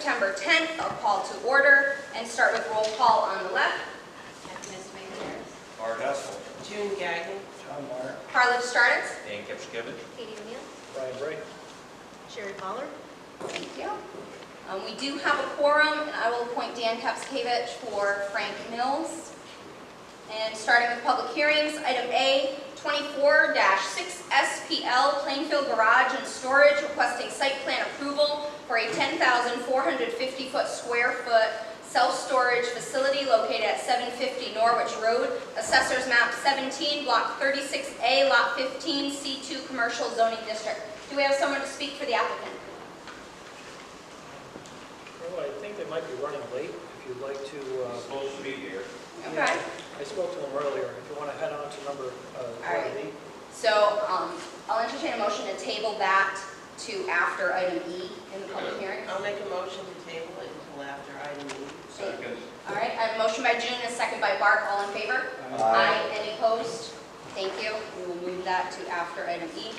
September 10th. I'll call to order and start with roll call on the left. Ms. Harris. Art Haskell. June Gagnon. John Meyer. Carla Starditz. Dan Kipskevich. Katie O'Neill. Brian Bray. Sherry Pollard. Thank you. We do have a quorum, and I will appoint Dan Kipskevich for Frank Mills. And starting with public hearings, item A, 24-6 SPL Plainfield Garage and Storage requesting site plan approval for a 10,450 square foot self-storage facility located at 750 Norwich Road, Assessors Map 17, Block 36A, Lot 15, C2 Commercial Zoning District. Do we have someone to speak for the applicant? Well, I think they might be running late. If you'd like to... Supposed to be here. Okay. Yeah, I spoke to them earlier. If you want to head on to number right. 30. So I'll entertain a motion to table that to after item E in the public hearing. I'll make a motion to table it until after item E. Second. All right, I have a motion by June and a second by Bart. All in favor? Aye. Any opposed? Thank you. We will move that to after item E.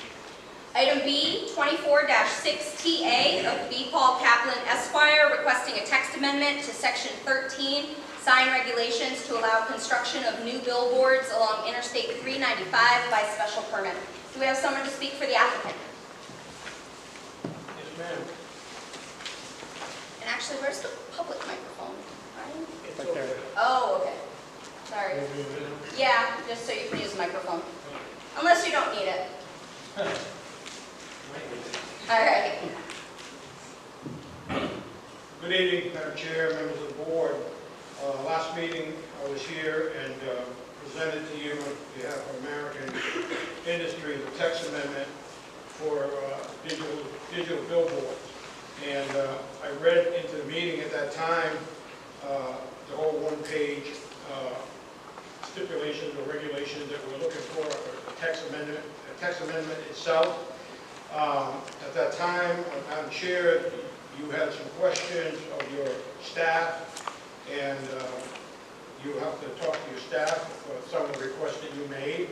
Item B, 24-6TA of B. Paul Kaplan Esquire, requesting a text amendment to Section 13, sign regulations to allow construction of new billboards along Interstate 395 by special permit. Do we have someone to speak for the applicant? Yes, ma'am. And actually, where's the public microphone? Ryan? It's right there. Oh, okay. Sorry. Yeah, just so you can use the microphone. Unless you don't need it. All right. Good evening, Madam Chair, members of the board. Last meeting, I was here and presented to you on behalf of American Industry the text amendment for digital billboards. And I read into the meeting at that time the whole one-page stipulations or regulations that we're looking for, a text amendment itself. At that time, Madam Chair, you had some questions of your staff, and you have to talk to your staff for some of the requests that you made.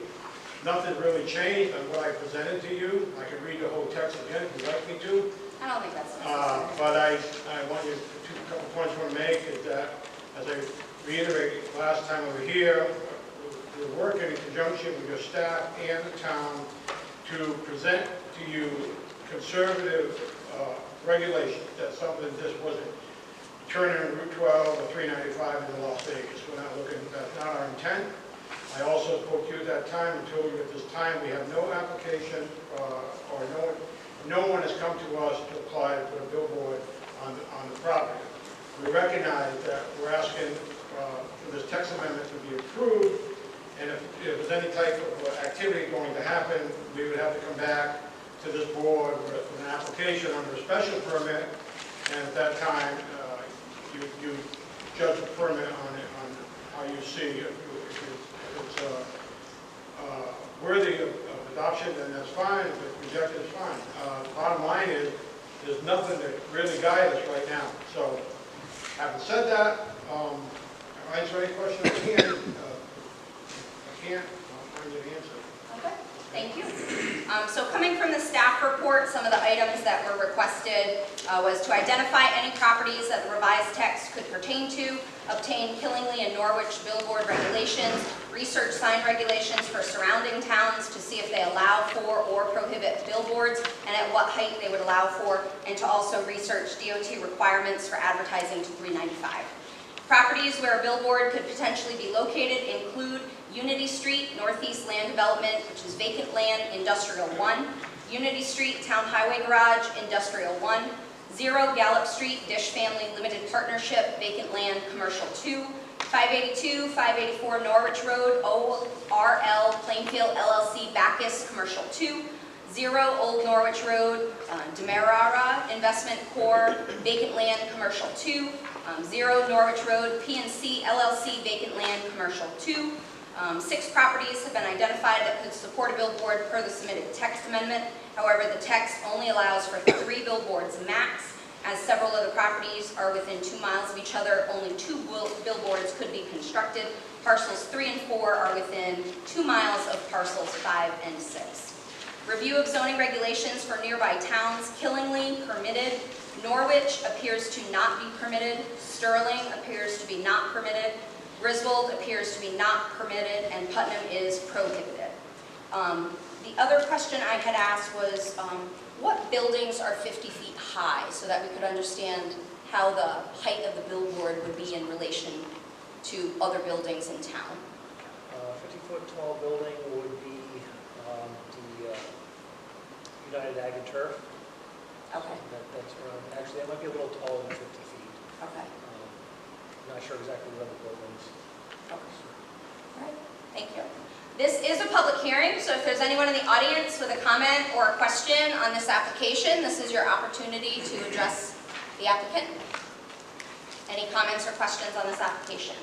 Nothing really changed on what I presented to you. I could read the whole text again if you'd like me to. I don't think that's necessary. But I want you, a couple points I want to make is that, as I reiterated last time over here, we're working in conjunction with your staff and the town to present to you conservative regulations. That's something that just wasn't turning Route 12 or 395 into Las Vegas. We're not looking, that's not our intent. I also spoke to you at that time and told you at this time we have no application or no one has come to us to apply to put a billboard on the property. We recognize that we're asking for this text amendment to be approved, and if there's any type of activity going to happen, we would have to come back to this board with an application under a special permit, and at that time, you judge the permit on how you see if it's worthy of adoption, then that's fine. If it's rejected, it's fine. The bottom line is, there's nothing that really guides us right now. So, having said that, I'll answer any questions I can. If I can't, I'll find you an answer. Okay, thank you. So coming from the staff report, some of the items that were requested was to identify any properties that the revised text could pertain to, obtain Killingly and Norwich billboard regulations, research sign regulations for surrounding towns to see if they allow for or prohibit billboards and at what height they would allow for, and to also research DOT requirements for advertising to 395. Properties where a billboard could potentially be located include Unity Street, Northeast Land Development, which is vacant land, Industrial 1, Unity Street, Town Highway Garage, Industrial 1, 0 Gallup Street, Dish Family Limited Partnership, vacant land, Commercial 2, 582, 584 Norwich Road, ORL Plainfield LLC, Bacchus, Commercial 2, 0 Old Norwich Road, Demerara Investment Corp, vacant land, Commercial 2, 0 Norwich Road, PNC LLC, vacant land, Commercial 2. 6 properties have been identified that could support a billboard per the submitted text amendment. However, the text only allows for 3 billboards max. As several of the properties are within 2 miles of each other, only 2 billboards could be constructed. Parcels 3 and 4 are within 2 miles of parcels 5 and 6. Review of zoning regulations for nearby towns. Killingly permitted, Norwich appears to not be permitted. Sterling appears to be not permitted. Griswold appears to be not permitted, and Putnam is prohibited. The other question I had asked was, what buildings are 50 feet high, so that we could understand how the height of the billboard would be in relation to other buildings in town? 50-foot tall building would be the United Ag and Turf. Okay, That's around, actually, that might be a little taller than 50 feet. okay, Not sure exactly what other buildings. okay. All right, thank you. This is a public hearing, so if there's anyone in the audience with a comment or a question on this application, this is your opportunity to address the applicant. Any comments or questions on this application?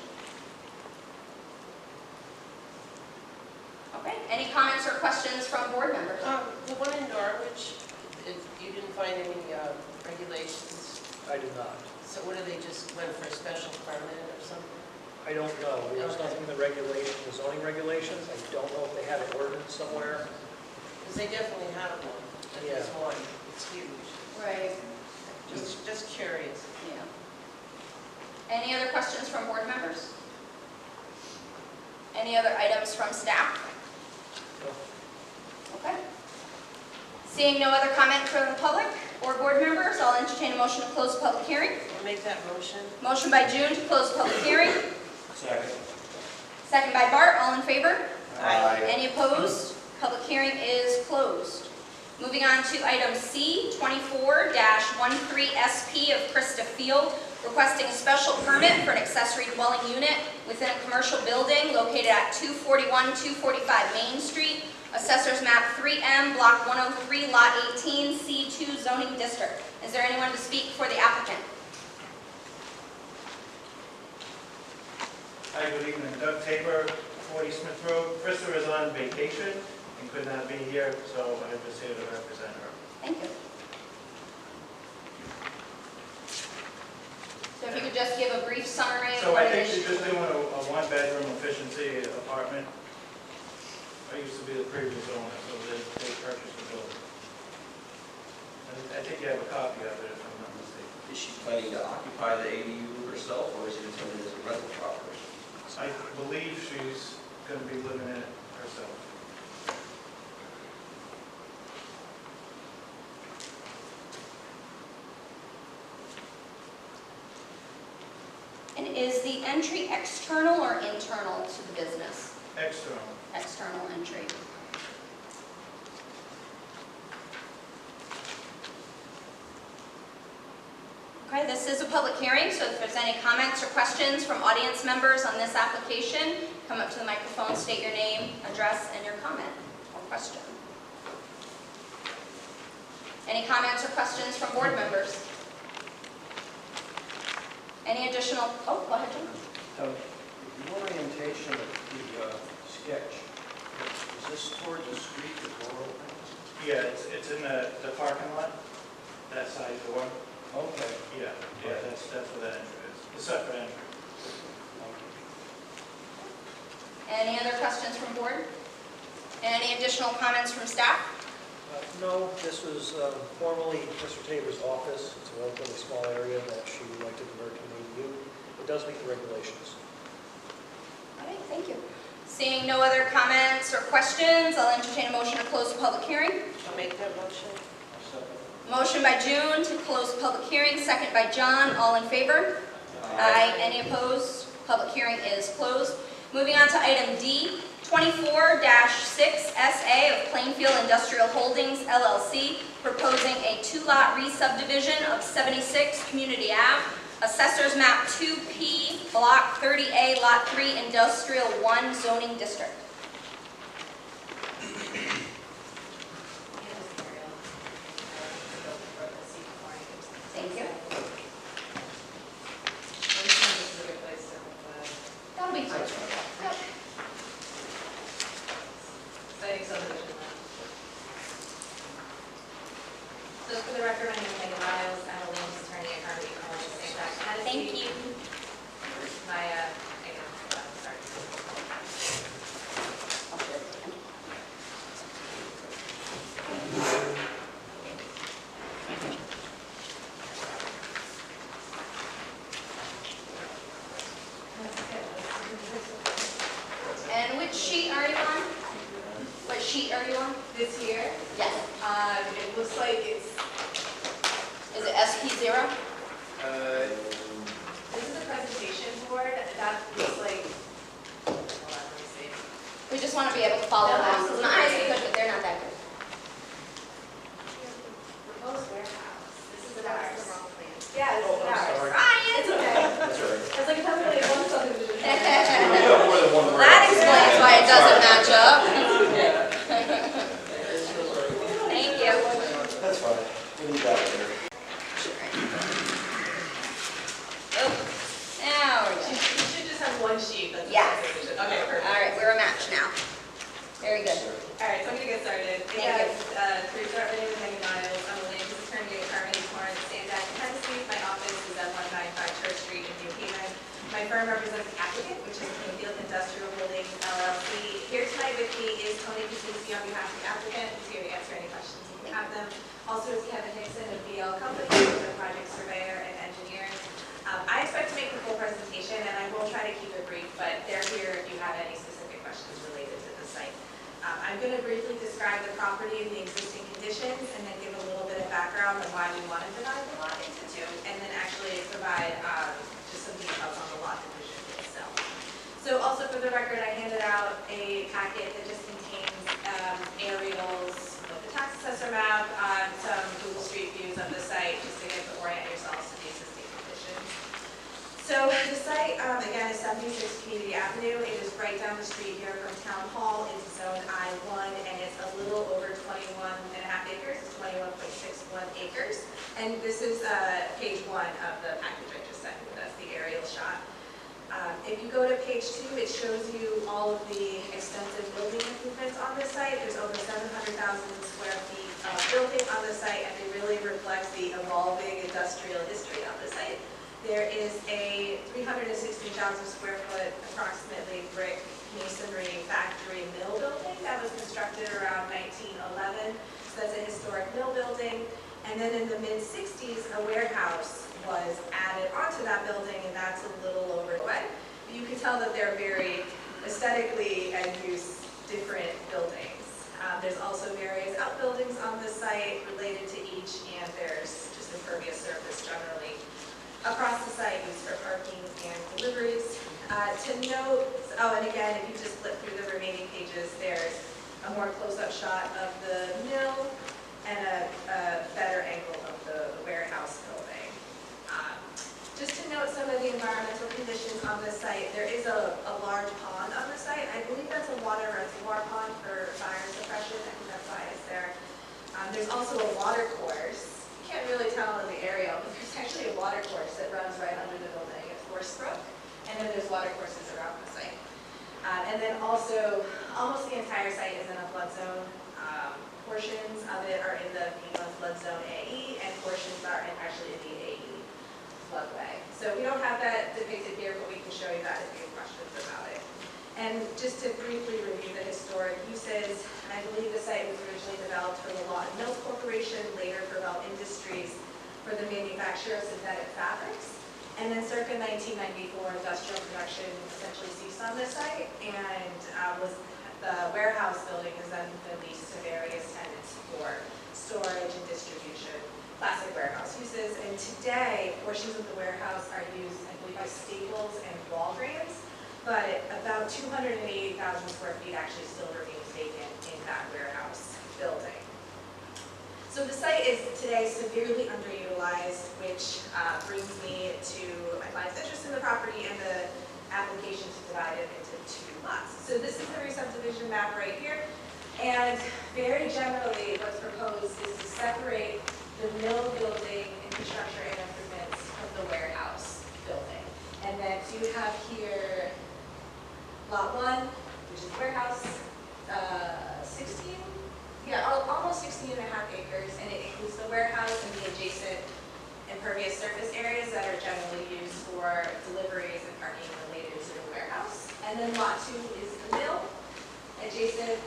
Okay, any comments or questions from board members? The one in Norwich, you didn't find any regulations, I did not. so what, do they just went for a special permit or something? I don't know. There's nothing in the regulation, the zoning regulations. I don't know if they have it ordinance somewhere. Because they definitely have one, at least one, it's huge. Right. Just curious. Yeah. Any other questions from board members? Any other items from staff? Okay. Seeing no other comment from the public or board members, I'll entertain a motion to close the public hearing. I'll make that motion. Motion by June to close the public hearing. Second. Second by Bart, all in favor? Aye. Any opposed? Public hearing is closed. Moving on to item C, 24-13SP of Krista Field, requesting a special permit for an accessory dwelling unit within a commercial building located at 241-245 Main Street, Assessors Map 3M, Block 103, Lot 18, C2 zoning district. Is there anyone to speak for the applicant? Hi, good evening. Doug Tabor, 40 Smith Road. Krista is on vacation and could not be here, so I'm just here to represent her. Thank you. So if you could just give a brief summary of So what I it think is. she's just doing a one-bedroom efficiency apartment. I used to be the previous owner, so they purchased the building. And I think you have a copy of it, if I'm not mistaken. Is she planning to occupy the ADU herself, or is it intended as a rental property? I believe she's going to be living in it herself. And is the entry external or internal to the business? External. External entry. Okay, this is a public hearing, so if there's any comments or questions from audience members on this application, come up to the microphone, state your name, address, and your comment or question. Any comments or questions from board members? Any additional, oh, go ahead, Jim. The orientation of the sketch, is this toward the street, the door open? Yeah, it's in the parking lot, that side door. Okay. Yeah, that's where that entry is, the separate entry. Any other questions from board? Any additional comments from staff? No, this was formerly Mr. Tabor's office. It's a relatively small area that she would like to convert to an ADU. It does meet the regulations. All right, thank you. Seeing no other comments or questions, I'll entertain a motion to close the public hearing. I'll make that motion. Motion by June to close the public hearing, second by John. All in favor? Aye. Any opposed? Public hearing is closed. Moving on to item D, 24-6SA of Plainfield Industrial Holdings, LLC, proposing a two-lot re-subdivision of 76 Community Ave, Assessors Map 2P, Block 30A, Lot 3, Industrial 1 zoning district. Thank you. That'll be fine. Yep. Just for the record, my name is Megan Riles. I'm a land use attorney at Carnegie Commercial St. Tennessee. Thank you. My, sorry. Yes, Oh, I'm yes. sorry. It's okay. That's all right. I was like, it doesn't really one subdivision. You have more than one word. That explains why it doesn't match up. Thank you. That's fine. We'll leave that there. Oh, now we're You good. should just have one sheet that's a Yes. subdivision. Okay, perfect. All right, we're a match now. Very good. All right, so I'm gonna get started. Thank Again, to start, my name is Megan Miles. I'm a land use attorney at Carmody Torrance, Sandak, Tennessee. My office is at 195 Church Street in New Haven. My firm represents the applicant, which is Plainfield Industrial Holdings LLC. Here tonight with me is Tony Pacisi on behalf of the applicant. He's here to answer any questions if you have them. Also is Kevin Hickson of BL Company, who's a project surveyor and engineer. I expect to make the full presentation, and I will try to keep it brief, but they're here if you have any specific questions related to the site. I'm going to briefly describe the property and the existing conditions, and then give a little bit of background on why we want to divide the lot into two, and then actually provide just some details on the lot division itself. So also for the record, I handed out a packet that just contains aerials of the tax assessor map, some Google Street views of the site, just to get to orient yourselves to the existing conditions. So the site, again, is 76 Community Avenue. It is right down the street here from Town Hall. It's zone I-1, and it's a little over 21.5 acres. It's 21.61 acres. And this is page 1 of the package I just sent you. That's the aerial shot. If you go to page 2, it shows you all of the extensive building improvements on the site. There's over 700,000 square feet of building on the site, and it really reflects the evolving industrial history on the site. There is a 316,000 square foot, approximately brick masonry factory mill building that was constructed around 1911. So that's a historic mill building. And then in the mid-60s, a warehouse was added onto that building, and that's a little over the way. But you can tell that they're very aesthetically and use different buildings. There's also various outbuildings on the site related to each, and there's just impervious surface generally across the site used for parking and deliveries. To note, and again, if you just flip through the remaining pages, there's a more close-up shot of the mill and a better angle of the warehouse building. Just to note some of the environmental conditions on the site, there is a large pond on the site. I believe that's a water reservoir pond for fire suppression. I think that's why it's there. There's also a water course. You can't really tell in the aerial, but there's actually a water course that runs right under the building at Forest Brook, and then there's water courses around the site. And then also, almost the entire site is in a flood zone. Portions of it are in the FEMA flood zone AE, and portions are actually in the AE floodway. So we don't have that depicted here, but we can show you that if you have questions about it. And just to briefly review the historic uses, I believe the site was originally developed for the Lawton Mills Corporation, later for Bell Industries for the manufacture of synthetic fabrics. And then circa 1994, industrial production essentially ceased on this site, and the warehouse building has then been leased to various tenants for storage and distribution, classic warehouse uses. And today, portions of the warehouse are used, I believe, by Staples and Walgreens, but about 280,000 square feet actually still remains vacant in that warehouse building. So the site is today severely underutilized, which brings me to my client's interest in the property and the application to divide it into two lots. So this is the re-subdivision map right here, and very generally what's proposed is to separate the mill building infrastructure and improvements from the warehouse building. And then you have here lot 1, which is warehouse, almost 16.5 acres, and it includes the warehouse and the adjacent impervious surface areas that are generally used for deliveries and parking related to the warehouse. And then lot 2 is the mill, adjacent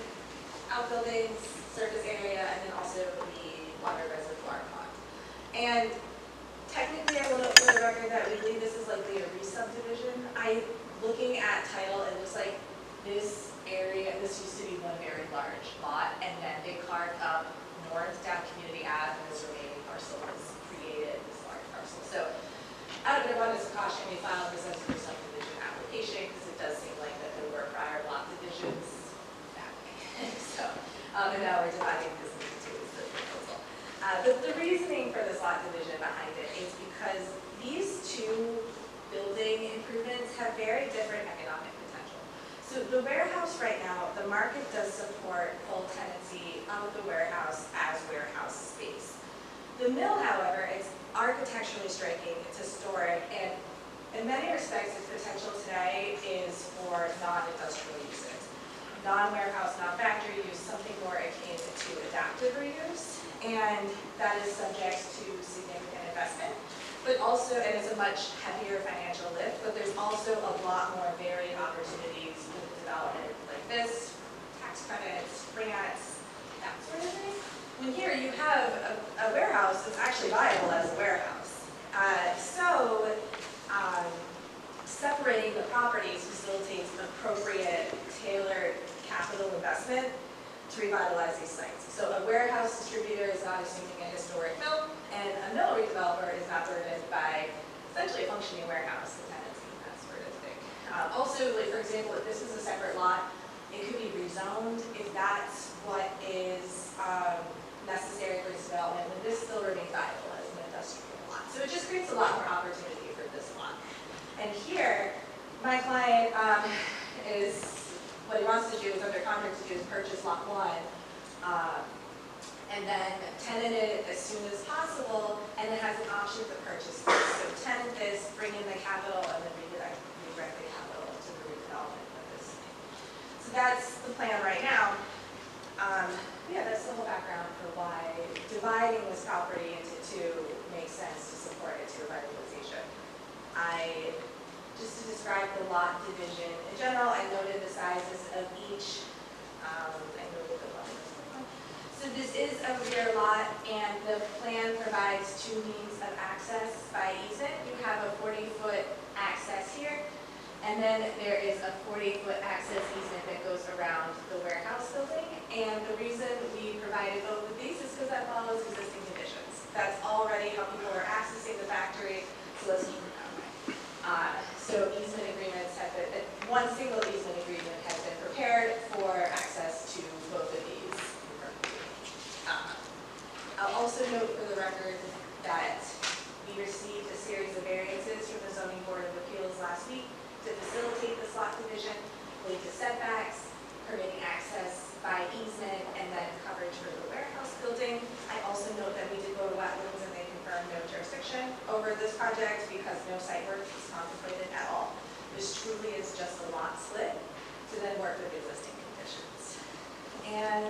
outbuildings, surface area, and then also the water reservoir pond. And technically, I want to put the record that we believe this is likely a re-subdivision. Looking at title, it looks like this area, this used to be one very large lot, and then they carved up north down Community Ave, and this remaining parcel was created, this large parcel. So out of an abundance of caution, we filed this as a re-subdivision application because it does seem like that there were prior lot divisions that way. So, and now we're dividing this into two is the proposal. The reasoning for this lot division behind it is because improvements have very different economic potential. So the warehouse right now, the market does support full tenancy of the warehouse as warehouse space. The mill, however, is architecturally striking, it's historic, and in many respects, its potential today is for non-industrial uses. Non-warehouse, non-factory use, something more akin to adaptive reuse, and that is subject to significant investment, but also, and it's a much heavier financial lift, but there's also a lot more varied opportunities with development like this, tax credits, grants, that sort of thing. When here you have a warehouse that's actually viable as a warehouse. Separating the properties facilitates appropriate, tailored capital investment to revitalize these sites. So a warehouse distributor is not assuming a historic mill, and a mill redeveloper is not burdened by essentially a functioning warehouse, the tenancy, that sort of thing. Also, like for example, if this was a separate lot, it could be rezoned if that's what is necessary for this development, when this still remains viable as an industrial lot. So it just creates a lot more opportunity for this lot. And here, my client what he wants to do is under contract to do is purchase lot 1, and then tenant it as soon as possible, and then has an option to purchase this. So tenant this, bring in the capital, and then redirect the capital to the redevelopment of this. So that's the plan right now. Yeah, that's the whole background for why dividing this property into 2 makes sense to support its revitalization. Just to describe the lot division in general, I noted the sizes of each. I noted the one. So this is a rear lot, and the plan provides 2 means of access by easement. You have a 40-foot access here, and then there is a 40-foot access easement that goes around the warehouse building. And the reason we provided both of these is because that follows existing conditions. That's already how people are accessing the factory, so let's keep it that way. So easement agreements have been, one single easement agreement has been prepared for access to both of these. I'll also note for the record that we received a series of variances from the Zoning Board of Appeals last week to facilitate the slot division, lead to setbacks, permitting access by easement, and then coverage for the warehouse building. I also note that we did go to wetlands and they confirmed no jurisdiction over this project because no site work is contemplated at all. This truly is just a lot split to then work with existing conditions. And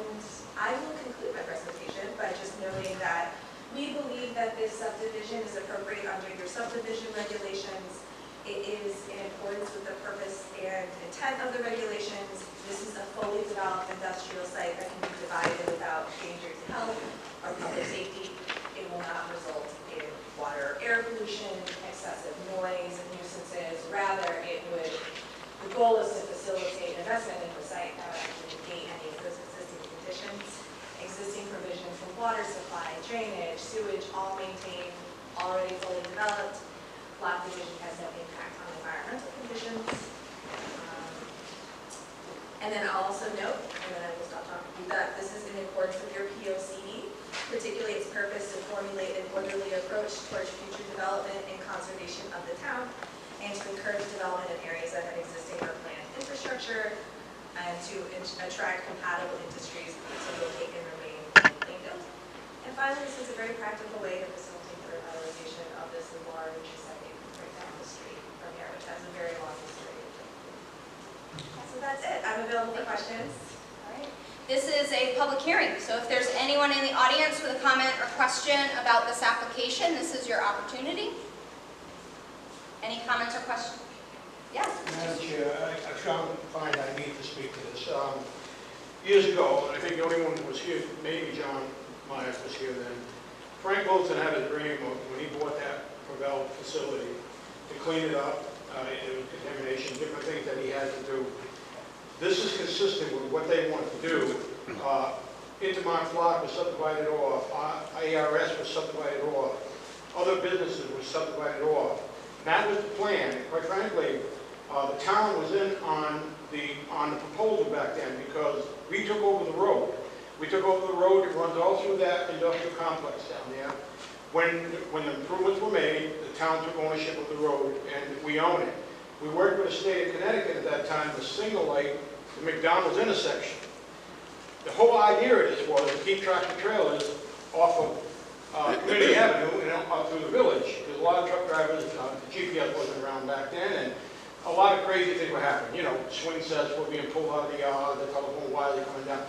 I will conclude my presentation by just noting that we believe that this subdivision is appropriate under your subdivision regulations. It is in accordance with the purpose and intent of the regulations. This is a fully developed industrial site that can be divided without danger to health or public safety. It will not result in water or air pollution, excessive noise, nuisances. Rather, the goal is to facilitate investment in the site that would actually negate any of those existing conditions. Existing provisions for water supply, drainage, sewage, all maintained, already fully developed. Lot division has no impact on environmental conditions. And then I'll also note, and then I will stop talking, that this is in accordance with your POCD, particularly its purpose to formulate an orderly approach towards future development and conservation of the town, and to encourage development in areas that have existing or planned infrastructure, and to attract compatible industries to locate and remain in Plainfield. And finally, this is a very practical way to facilitate the revitalization of this large site right down the street from here, which has a very long history. So that's it. I'm available for questions. All right. This is a public hearing, so if there's anyone in the audience with a comment or question about this application, this is your opportunity. Any comments or questions? Yes? Madam Chair, I found I need to speak to this. Years ago, and I think the only one who was here, maybe John Myers was here then, Frank Wilson had a dream of when he bought that Gravel facility to clean it up, contamination, different things that he had to do. This is consistent with what they want to do. Intermont Flock was subdivided off, ARS was subdivided off, other businesses were subdivided off. That was the plan. Quite frankly, the town was in on the proposal back then because we took over the road. We took over the road that runs all through that industrial complex down there. When the improvements were made, the town took ownership of the road and we own it. We worked with the state of Connecticut at that time to single light the McDonald's intersection. The whole idea of this was to keep tractor trailers off of Community Avenue and out through the village. Because a lot of truck drivers, the GPS wasn't around back then, and a lot of crazy things were happening. You know, swing sets were being pulled out of the yard, the telephone wires were coming down.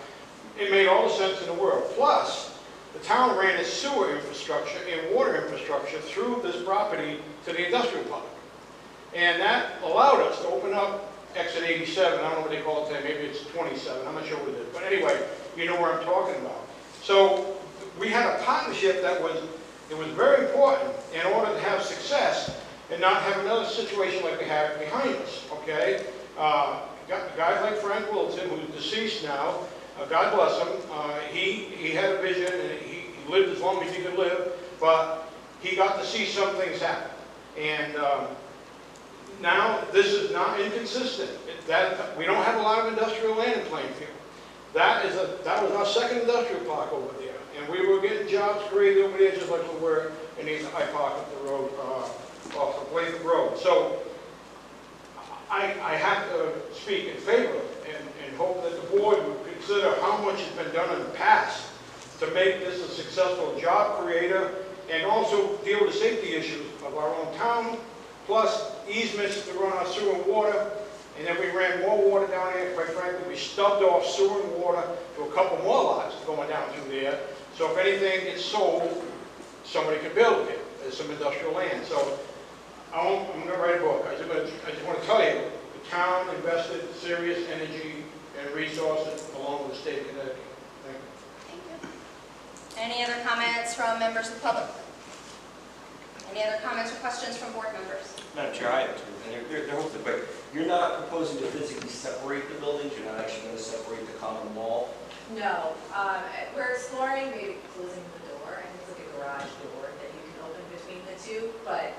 It made all the sense in the world. Plus, the town ran its sewer infrastructure and water infrastructure through this property to the industrial park. And that allowed us to open up exit 87, I don't know what they call it today, maybe it's 27, I'm not sure what it is. But anyway, you know where I'm talking about. So we had a partnership that was very important in order to have success and not have another situation like we have behind us, okay? Guys like Frank Wilson, who's deceased now, God bless him, he had a vision and he lived as long as he could live, but he got to see some things happen. And now, this is not inconsistent. We don't have a lot of industrial land in Plainfield. That was our second industrial park over there. And we were getting jobs created over there just like we were in the I Park up the road, off the Plainfield Road. So, I have to speak in favor and hope that the board would consider how much has been done in the past to make this a successful job creator and also deal with the safety issues of our own town, plus easements to run our sewer and water, and then we ran more water down there. Quite frankly, we stubbed off sewer and water to a couple more lots going down through there. So if anything gets sold, somebody can build it. There's some industrial land. So I'm going to write a book. I just want to tell you, the town invested serious energy and resources along with the state of Connecticut. Thank you. Thank you. Any other comments from members of the public? Any other comments or questions from board members? Madam Chair, I have two, and they're hopefully quick. You're not proposing to physically separate the buildings? You're not actually going to separate the common wall? No, we're exploring maybe closing the door. I think it's like a garage door that you can open between the two, but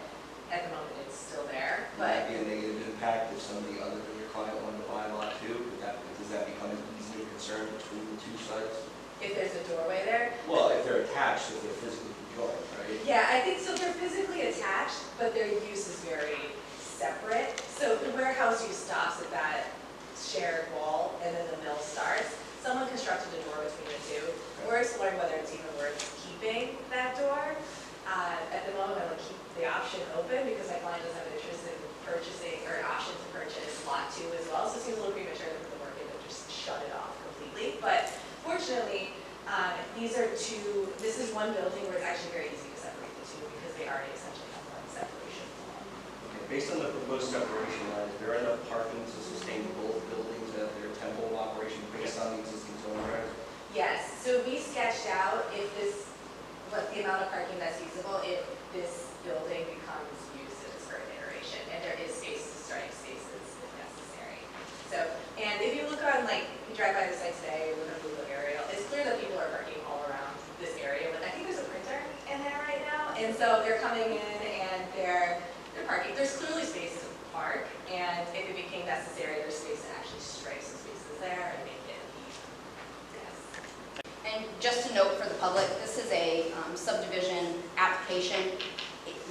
at the moment it's still there. Would that But be a negative impact if somebody other than your client wanted to buy lot two? Does that become an easier concern between the two sites? if there's a doorway there, Well, if they're attached, if they're physically conjoined, right? yeah, I think so. They're physically attached, but their use is very separate. So the warehouse use stops at that shared wall, and then the mill starts. Someone constructed a door between the two. We're exploring whether it's even worth keeping that door. At the moment, I would keep the option open because my client doesn't have an interest in purchasing or an option to purchase lot 2 as well. So it seems a little premature to put the work in and just shut it off completely. But fortunately, this is one building where it's actually very easy to separate the two because they already essentially have one separation wall. Okay, based on the proposed separation line, is there enough parking to sustain both buildings at their tempo of operation based on the existing zoning regs? Yes, so we sketched out what the amount of parking that's usable if this building becomes used in its current iteration, and there is starting spaces if necessary. So, and if you look on, you drive by the site today, look at a Google aerial, it's clear that people are parking all around this area, but I think there's a printer in there right now, and so they're coming in and they're parking. There's clearly spaces to park, and if it became necessary, there's space to actually stripe some spaces there and make it yes. And just to note for the public, this is a subdivision application.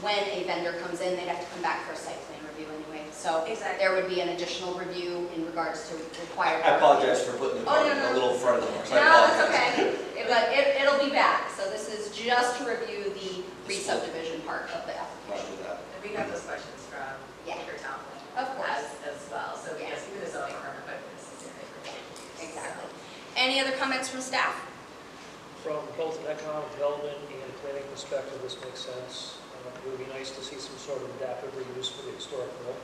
When a vendor comes in, they'd have to come back for a site plan review anyway. So Exactly. there would be an additional review in regards to required. I apologize for putting the Oh, cart no, no. a little in front of the horse. I No, it's apologize. okay. But it'll be back. So this is just to review the re-subdivision part of the application. Roger that. And we got those questions from Yeah. your town Of course. as well. So Yeah. yes, even a zoning permit might be necessary for that. Exactly. Any other comments from staff? From both an economic development and planning perspective, this makes sense. It would be nice to see some sort of adaptive reuse for the historic mill,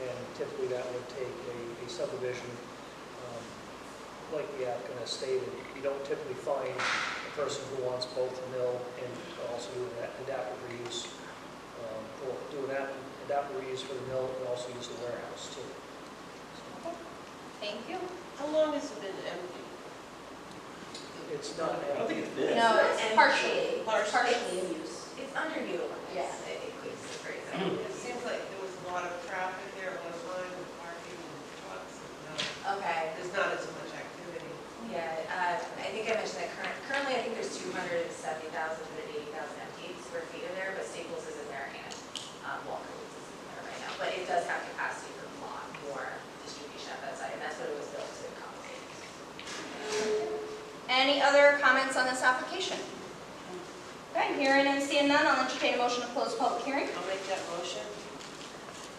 and typically that would take a subdivision, like the applicant has stated. You don't typically find a person who wants both the mill and also do an adaptive reuse, or do an adaptive reuse for the mill and also use the warehouse too. Thank you. How long has it been empty? It's not. I don't think it's been. No, it's And partially partially. in use. It's underutilized. Yeah. I think is the phrase I would It use. seems like there was a lot of traffic there at one time, with parking and trucks, and now Okay. there's not as much activity. Yeah, I think I mentioned that currently I think there's 270,000 to 80,000 empty square feet in there, but Staples is in there and Walgreens is in there right now. But it does have capacity comments on this application? Okay, hearing and seeing none, I'll entertain a motion to close the public hearing. I'll make that motion.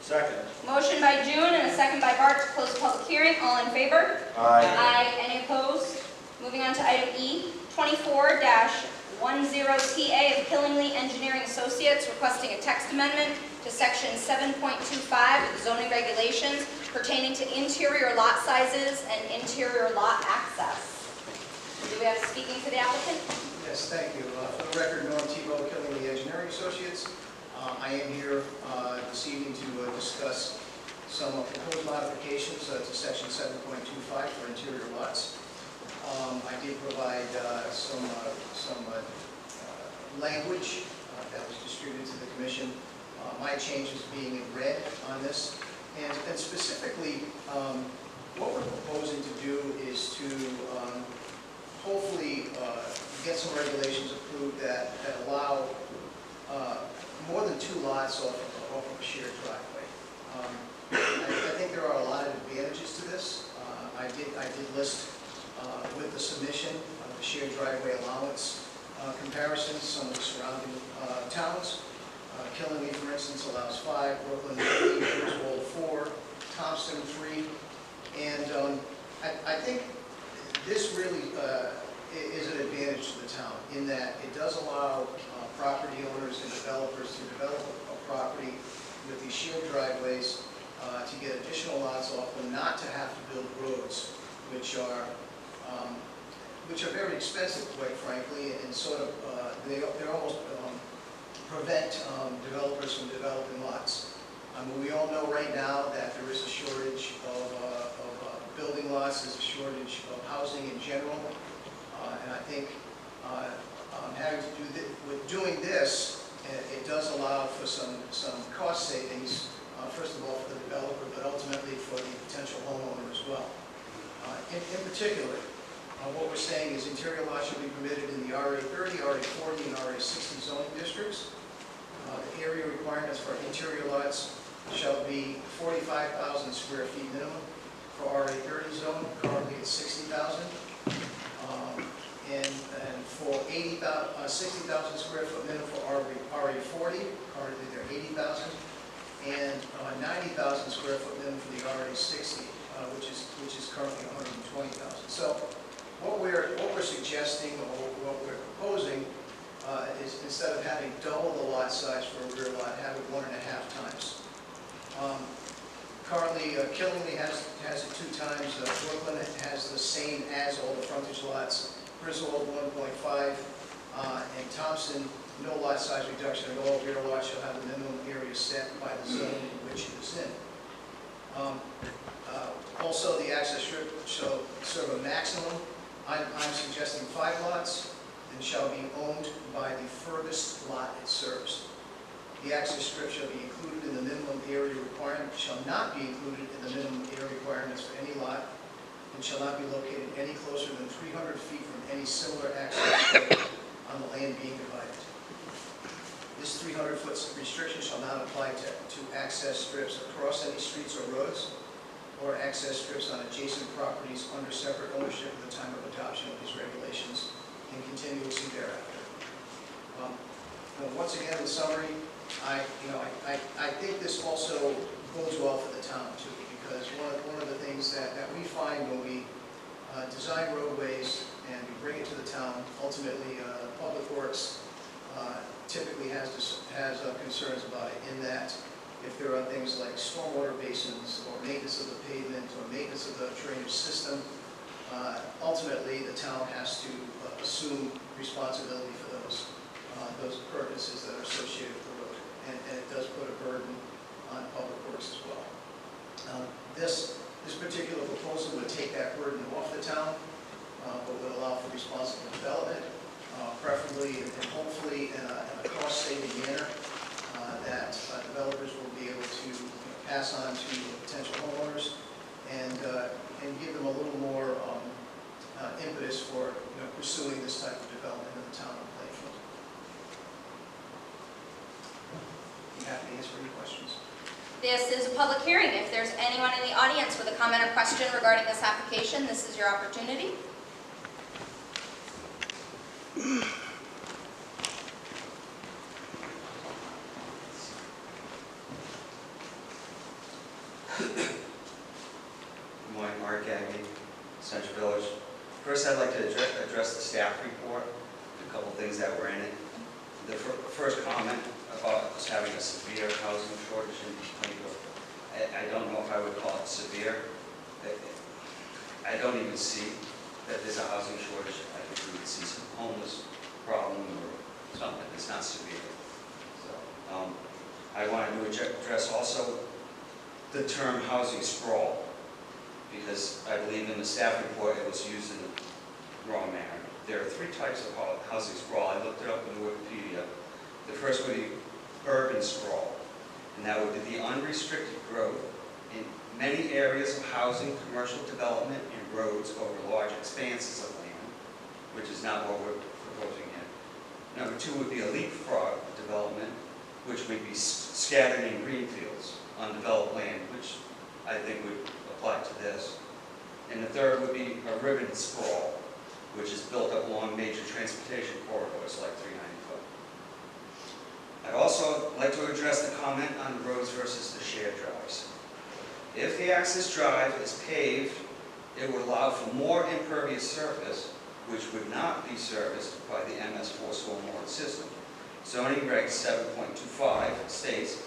Second. Motion by June and a second by Bart to close the public hearing. All in favor? Aye. Any opposed? Moving on to item E, 24-10TA of Killingley Engineering Associates requesting a text amendment to section 7.25 of the zoning regulations pertaining to interior lot sizes and interior lot access. Do we have speaking for the applicant? Yes, thank you. For the record, Norm Tebow, Killingley Engineering Associates. I am here this evening to discuss some proposed modifications to section 7.25 for interior lots. I did provide some language that was distributed to the commission. My changes being in red on this, and specifically, what we're proposing to do is to hopefully get some regulations approved that allow more than 2 lots off of a shared driveway. I think there are a lot of advantages to this. I did list with the submission the shared driveway allowance comparisons, some of the surrounding towns. Killingley, for instance, allows 5, Brooklyn 3, Griswold 4, Thompson 3, and I think this really is an advantage to the town in that it does allow property owners and developers to develop a property with these shared driveways to get additional lots off them, not to have to build roads, which are very expensive, quite frankly, and sort of they almost prevent developers from developing lots. We all know right now that there is a shortage of building lots, there's a shortage of housing in general, and I think having to do with doing this, it does allow for some cost savings, first of all for the developer, but ultimately for the potential homeowner as well. In particular, what we're saying is interior lots should be permitted in the RA 30, RA 40, and RA 60 zoning districts. The area requirements for interior lots shall be 45,000 square feet minimum for RA 30 zone, currently it's 60,000. And for 60,000 square foot minimum for RA 40, currently they're 80,000, and 90,000 square foot minimum for the RA 60, which is currently 120,000. So what we're suggesting, or what we're proposing, is instead of having double the lot size for a rear lot, have it 1.5 times. Currently, Killingley has it 2 times. Brooklyn has the same as all the frontage lots. Griswold 1.5, and Thompson, no lot size reduction at all. Rear lots shall have the minimum area set by the zone in which it is in. Also, the access strip shall serve a maximum. I'm suggesting 5 lots and shall be owned by the furthest lot it serves. The access strip shall be included in the minimum area requirement, shall not be included in the minimum area requirements for any lot, and shall not be located any closer than 300 feet from any similar access strip on the land being divided. This 300-foot restriction shall not apply to access strips across any streets or roads, or access strips on adjacent properties under separate ownership at the time of adoption of these regulations, and continuously thereafter. Once again, in summary, I think this also bodes well for the town too, because one of the things that we find when we design roadways and we bring it to the town, ultimately Public Works typically has concerns about it, in that if there are things like stormwater basins or maintenance of the pavement or maintenance of the drainage system, ultimately the town has to assume responsibility for those purposes that are associated with the road, and it does put a burden on Public Works as well. This particular proposal would take that burden off the town, but would allow for responsible development, preferably and hopefully in a cost-saving manner that developers will be able to pass on to potential homeowners and give them a little more impetus for pursuing this type of development in the town of Plainfield. I'm happy to answer any questions. This is a public hearing. If there's anyone in the audience with a comment or question regarding this application, this is your opportunity. Good morning, Mark Agnew, Central Village. First, I'd like to address the staff report, a couple things that were in it. The first comment about us having a severe housing shortage in Plainfield. I don't know if I would call it severe. I don't even see that there's a housing shortage. I think we would see some homeless problem or something that's not severe. So, I wanted to address also the term housing sprawl, because I believe in the staff report it was used in the wrong manner. There are three types of housing sprawl. I looked it up in Wikipedia. The first would be urban sprawl, and that would be the unrestricted growth in many areas of housing, commercial development, and roads over large expanses of land, which is not what we're proposing here. Number two would be a leapfrog development, which would be scattered in green fields, undeveloped land, which I think would apply to this. And the third would be a ribbon sprawl, which is built up along major transportation corridors like 394. I'd also like to address the comment on roads versus the shared drives. If the access drive is paved, it would allow for more impervious surface, which would not be serviced by the MS4 stormwater system. Zoning Reg 7.25 states,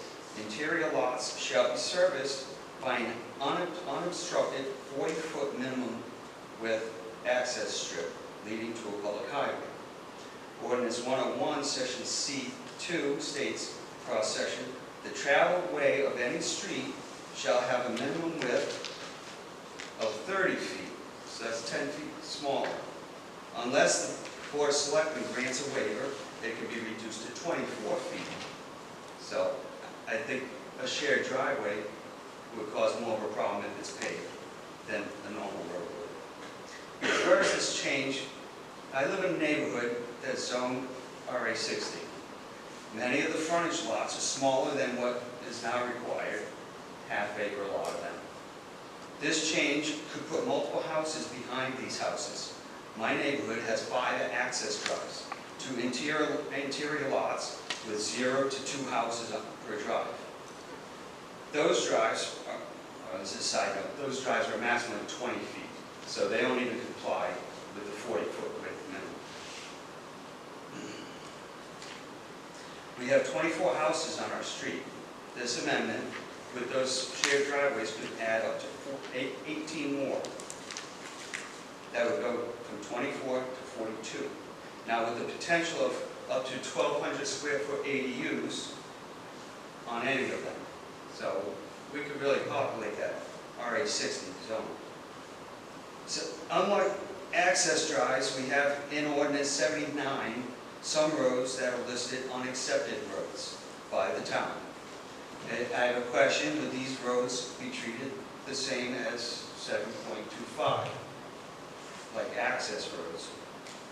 interior lots shall be serviced by an unobstructed 40-foot minimum width access strip leading to a public highway. Ordinance 101, section C2 states, cross-section, the traveled way of any street shall have a minimum width of 30 feet, so that's 10 feet smaller. Unless the Board of Selectmen grants a waiver, it can be reduced to 24 feet. So I think a shared driveway would cause more of a problem if it's paved than a normal road would. As far as this change, I live in a neighborhood that's zoned RA60. Many of the frontage lots are smaller than what is now required, half-acre lot of them. This change could put multiple houses behind these houses. My neighborhood has 5 access drives to interior lots with 0 to 2 houses per drive. Those drives, as a side note, those drives are a maximum of 20 feet, so they don't even comply with the 40-foot width minimum. We have 24 houses on our street. This amendment, with those shared driveways, could add up to 18 more. That would go from 24 to 42. Now, with the potential of up to 1,200 square foot ADUs on any of them. So we could really populate that RA60 zone. So unlike access drives, we have in Ordinance 79 some roads that are listed unaccepted roads by the town. I have a question, would these roads be treated the same as 7.25, like access roads?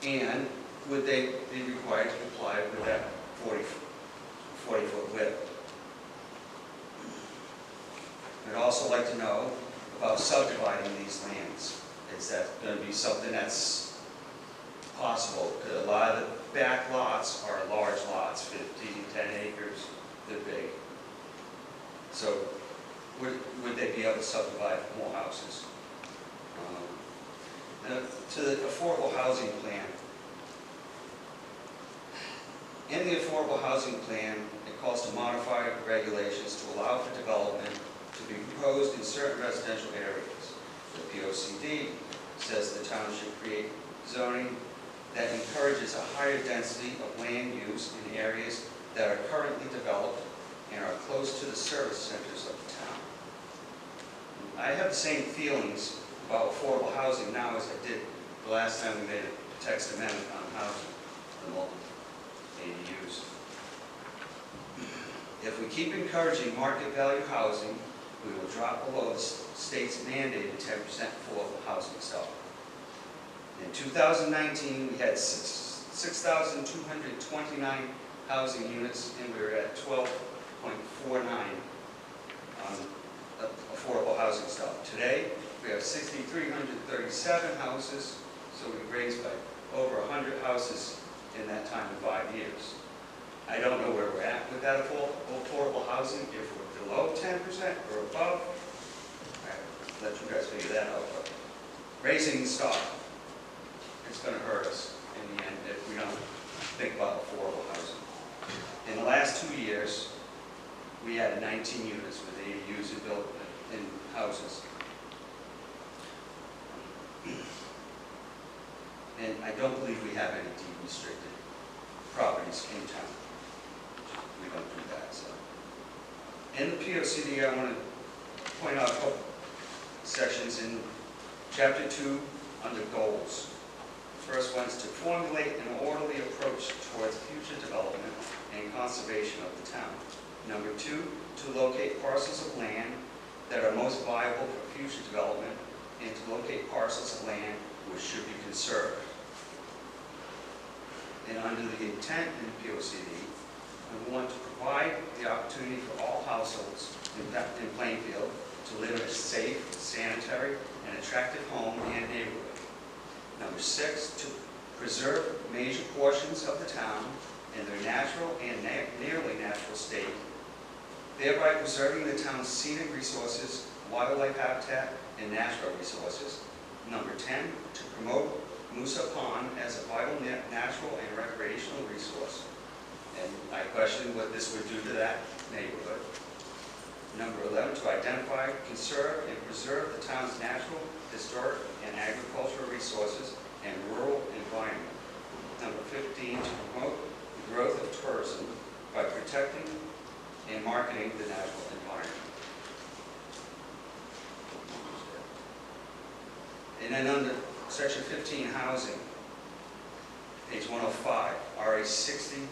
And would they be required to comply with that 40-foot width? I'd also like to know about subdividing these lands. Is that going to be something that's possible? Because a lot of the back lots are large lots, 15, 10 acres, they're big. So would they be able to subdivide more houses? To the affordable housing plan. In the affordable housing plan, it calls to modify regulations to allow for development to be proposed in certain residential areas. The POCD says the town should create zoning that encourages a higher density of land use in areas that are currently developed and are close to the service centers of the town. I have the same feelings about affordable housing now as I did the last time we made a text amendment on housing, the multi-ADUs. If we keep encouraging market value housing, we will drop below the state's mandated 10% affordable housing stock. In 2019, we had 6,229 housing units, and we were at 12.49 on affordable housing stock. Today, we have 6,337 houses, so we've raised by over 100 houses in that time of 5 years. I don't know where we're at with that affordable housing, if we're below 10% or above. I'll let you guys figure that out, but raising the stock, it's going to hurt us in the end if we don't think about affordable housing. In the last 2 years, we had 19 units with ADUs built in houses. And I don't believe we have any deed restricted properties in town. We don't do that, so. In the POCD, I want to point out a couple sections in Chapter 2 under goals. First one is to formulate an orderly approach towards future development and conservation of the town. Number 2, to locate parcels of land that are most viable for future development and to locate parcels of land which should be conserved. And under the intent in the POCD, we want to provide the opportunity for all households in Plainfield to live in a safe, sanitary, and attractive home and neighborhood. Number 6, to preserve major portions of the town in their natural and nearly natural state, thereby preserving the town's scenic resources, wildlife habitat, and natural resources. Number 10, to promote Moosa Pond as a vital natural and recreational resource. And I question what this would do to that neighborhood. Number 11, to identify, conserve, and preserve the town's natural, historic, and agricultural resources and rural environment. Number 15, to promote the growth of tourism by protecting and marketing the natural environment. And then under Section 15, housing, page 105, RA60.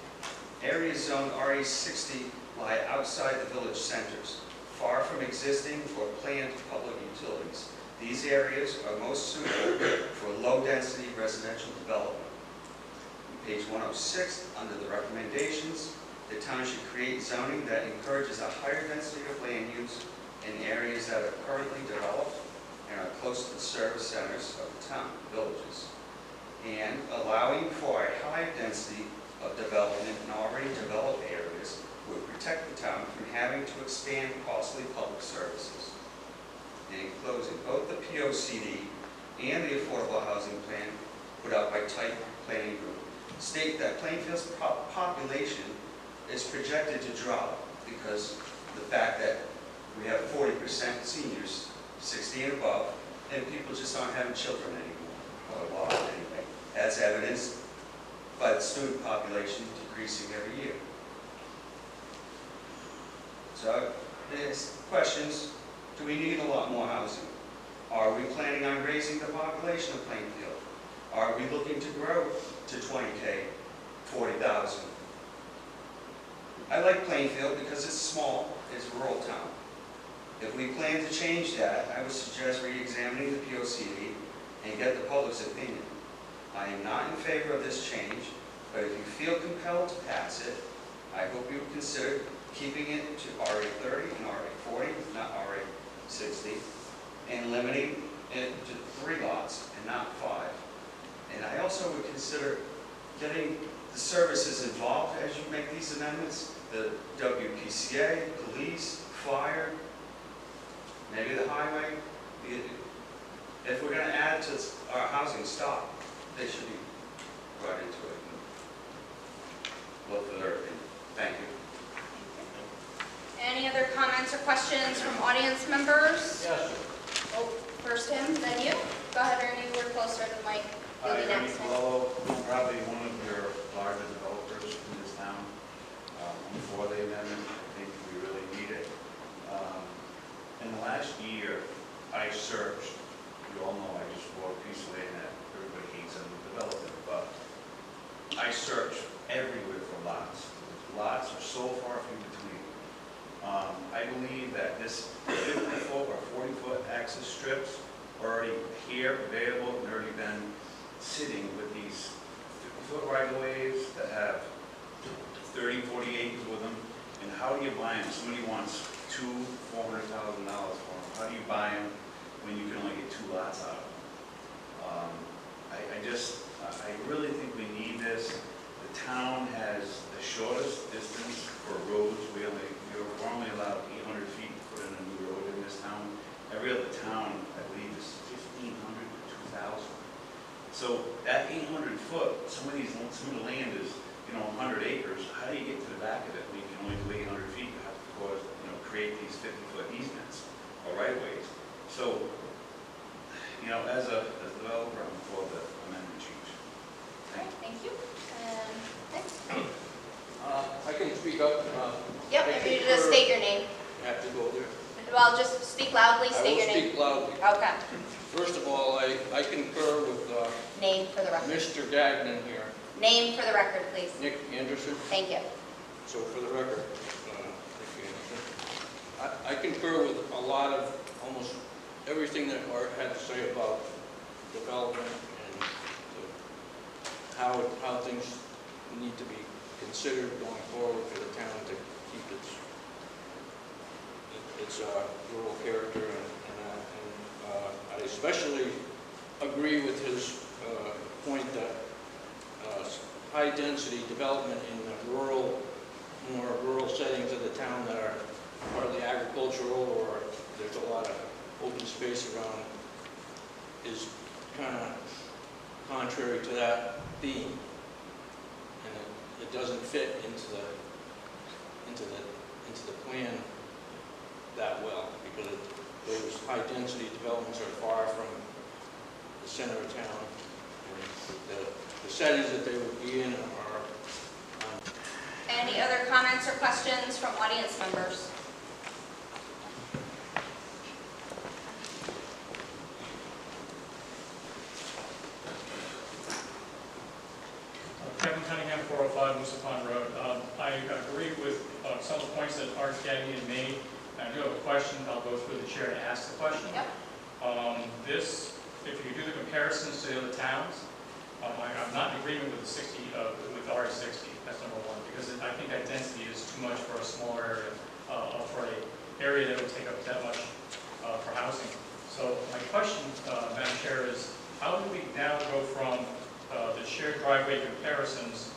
Areas zoned RA60 lie outside the village centers, far from existing or planned public utilities. These areas are most suitable for low-density residential development. On page 106, under the recommendations, the town should create zoning that encourages a higher density of land use in areas that are currently developed and are close to the service centers of the town, villages, and allowing for a high density of development in already developed areas would protect the town from having to expand costly public services. In closing, both the POCD and the Affordable Housing Plan put out by Type Planning Group state that Plainfield's population is projected to drop because of the fact that we have 40% seniors, 60 and above, and people just aren't having children anymore, or a lot anyway, as evidenced by the student population decreasing every year. So, there's questions. Do we need a lot more housing? Are we planning on raising the population of Plainfield? Are we looking to grow to 20K, 40,000? I like Plainfield because it's small, it's a rural town. If we plan to change that, I would suggest re-examining the POCD and get the public's opinion. I am not in favor of this change, but if you feel compelled to pass it, I hope you would consider keeping it to RA30 and RA40, not RA60, and limiting it to 3 lots and not 5. And I also would consider getting the services involved as you make these amendments, the WPCA, police, fire, maybe the highway. If we're going to add to our housing stock, they should be brought into it. Look for their opinion. Thank you. Any other comments or questions from audience members? Yes. Oh, first him, then you. Go ahead, Ernie, we're closer to the mic. You'll be next. Probably one of your larger developers in this town. For the amendment, I think we really need it. In the last year, I searched. You all know I just bought a piece of land that everybody hates in development, but I searched everywhere for lots. Lots are so far few between. I believe that this 50-foot or 40-foot access strips are already here, available, and already been sitting with these 50-foot right-of-ways that have 30, 40 acres with them. And how do you buy them? Somebody wants $200,000, $400,000 for them. How do you buy them when you can only get 2 lots out of them? I really think we need this. 800 foot, some of the land is, 100 acres. How do you get to the back of it when you can only do 800 feet? You have to, of course, create these 50-foot easements or right-of-ways. So, as a developer, I'm for the amendment change. All right, thank you. And next. I can speak up. Yep, if you just state your name. I have to go there. Well, just speak loudly, state your I will name. speak loudly. Okay. First of all, I concur with Name for the record. Mr. Gagnon here, Name for the record, please. Nick Anderson. Thank you. So for the record, Nick Anderson. I concur with a lot of, almost everything that Art had to say about development and how things need to be considered going forward for the town to keep its rural character, and I especially agree with his point that high-density development in the more rural settings of the town that are partly agricultural or there's a lot of open space around is kind of contrary to that theme, and it doesn't fit into the plan that well, because those high-density developments are far from the center of town, and the settings that they would be in are. Any other comments or questions from audience members? Kevin Cunningham, 405 Moose Pond Road. I agree with some of the points that Art Gagnon made. I do have a question. I'll go through the chair to ask the question. Yep. If you do the comparisons to the other towns, I'm not in agreement with with RE60. That's number one, because I think that density is too much for a smaller area, for an area that would take up that much for housing. So my question, Madam Chair, is how do we now go from the shared driveway comparisons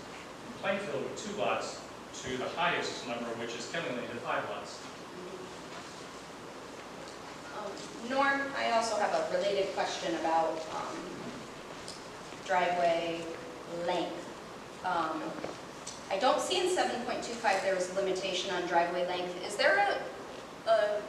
in Plainfield with 2 lots to the highest number, which is Killingly, at 5 lots? Norm, I also have a related question about driveway length. I don't see in 7.25 there was a limitation on driveway length. Is there a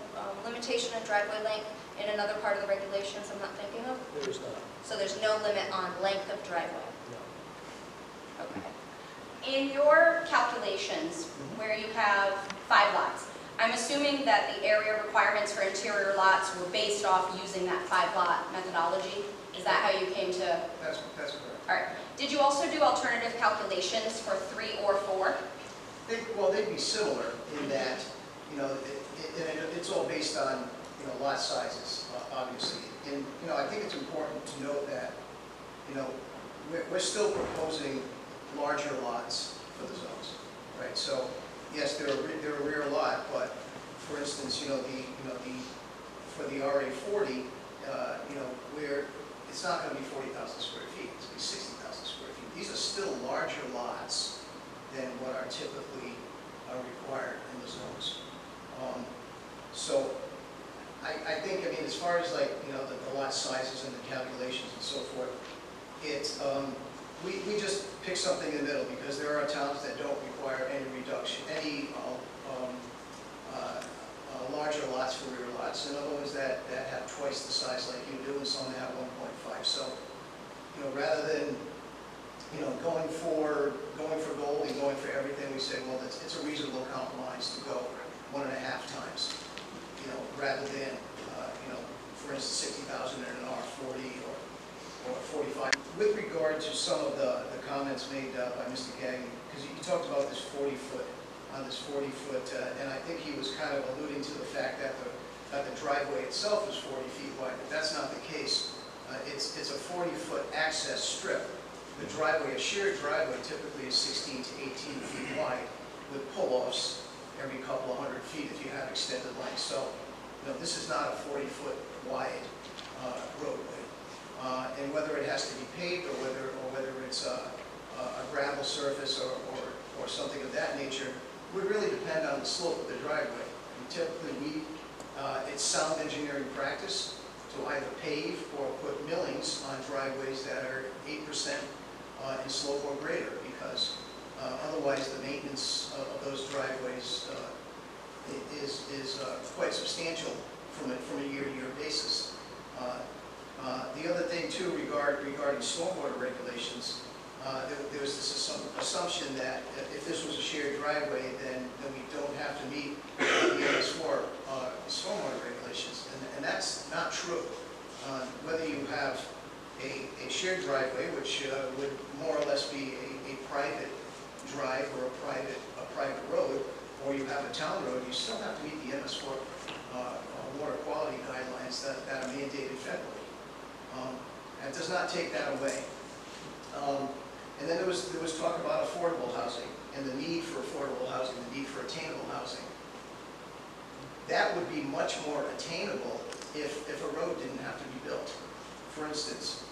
limitation on driveway length in another part of the regulations I'm not thinking of? There is not. So there's no limit on length of driveway? No. Okay. In your calculations, where you have 5 lots, I'm assuming that the area requirements for interior lots were based off using that 5-lot methodology? Is that how you came to? That's correct. All right. Did you also do alternative calculations for 3 or 4? They'd be similar in that, it's all based on, lot sizes, obviously. And, I think it's important to note that, we're still proposing larger lots for the zones, right? So, yes, they're a rear lot, but, for instance, for the RA40, where it's not going to be 40,000 square feet, it's going to be 60,000 square feet. These are still larger lots than what are typically required in the zones. So I think, as far as the lot sizes and the calculations and so forth, we just pick something in the middle because there are towns that don't require any reduction, any larger lots for rear lots, and other ones that have twice the size like you do, and some that have 1.5. So, rather than going for gold and going for everything, we say, well, it's a reasonable compromise to go 1.5 times, rather than for instance 60,000 in an R40 or 45. With regard to some of the comments made by Mr. Gagnon, because you talked about this 40-foot. And I think he was kind of alluding to the fact that the driveway itself is 40 feet wide, but that's not the case. It's a 40-foot access strip. The driveway, a shared driveway, typically is 16 to 18 feet wide, with pull-offs every couple of 100 feet if you have extended length. So, this is not a 40-foot wide roadway. And whether it has to be paved or whether it's a gravel surface or something of that nature would really depend on the slope of the driveway. And typically, it's sound engineering practice to either pave or put millings on driveways that are 8% in slope or greater, because otherwise the maintenance of those driveways is quite substantial from a year-to-year basis. The other thing too regarding stormwater regulations, there was this assumption that if this was a shared driveway, then we don't have to meet the MS4 stormwater regulations, and that's not true. Whether you have a shared driveway, which would more or less be a private drive or a private road, or you have a town road, you still have to meet the MS4 water quality guidelines that are mandated federally. And it does not take that away. And then there was talk about affordable housing and the need for affordable housing, the need for attainable housing. That would be much more attainable if a road didn't have to be built. For instance,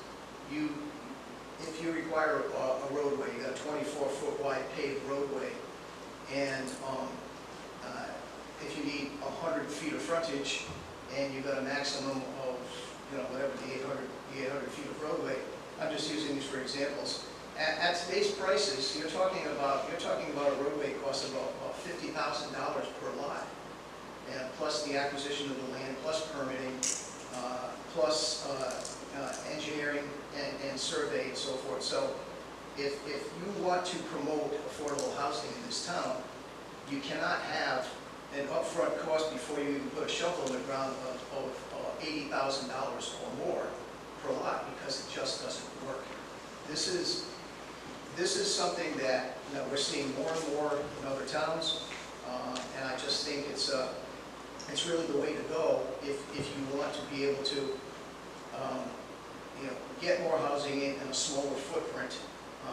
if you require a roadway, you got a 24-foot wide paved roadway, and if you need 100 feet of frontage, and you've got a maximum of, whatever the 800 feet of roadway, I'm just using these for examples. At today's prices, you're talking about a roadway cost about $50,000 per lot, and plus the acquisition of the land, plus permitting, plus engineering and survey and so forth. So if you want to promote affordable housing in this town, you cannot have an upfront cost before you even put a shovel in the ground of $80,000 or more per lot, because it just doesn't work. This is something that we're seeing more and more in other towns, and I just think it's really the way to go if you want to be able to get more housing in a smaller footprint.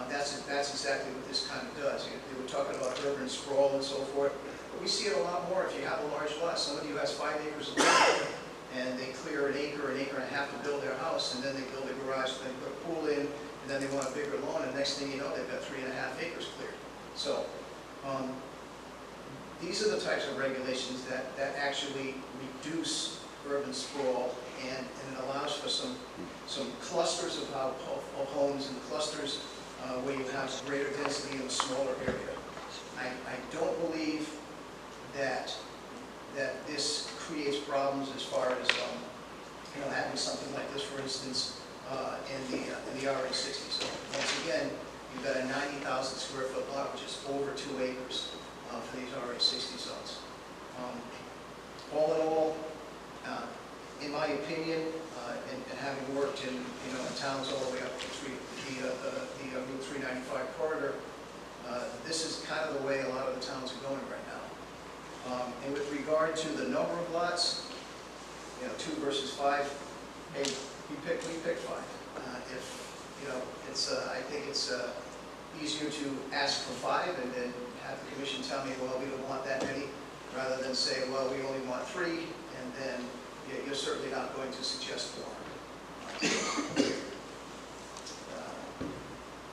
That's exactly what this kind of does. They were talking about urban sprawl and so forth. But we see it a lot more if you have a large lot. Somebody who has 5 acres of land, and they clear an acre and a half to build their house, and then they build a garage, then put a pool in, and then they want a bigger lawn, and next thing you know, they've got 3.5 acres cleared. So these are the types of regulations that actually reduce urban sprawl, and it allows for some clusters of homes and clusters where you have greater density in a smaller area. I don't believe that this creates problems as far as having something like this, for instance, in the RA60 zone. Once again, you've got a 90,000 square foot lot, which is over 2 acres for these RA60 zones. All in all, in my opinion, and having worked in towns all the way up the Route 395 corridor, this is kind of the way a lot of the towns are going right now. And with regard to the number of lots, 2 versus 5, hey, we pick 5. I think it's easier to ask for 5 and then have the commission tell me, well, we don't want that many, rather than say, well, we only want 3, and then you're certainly not going to suggest 4.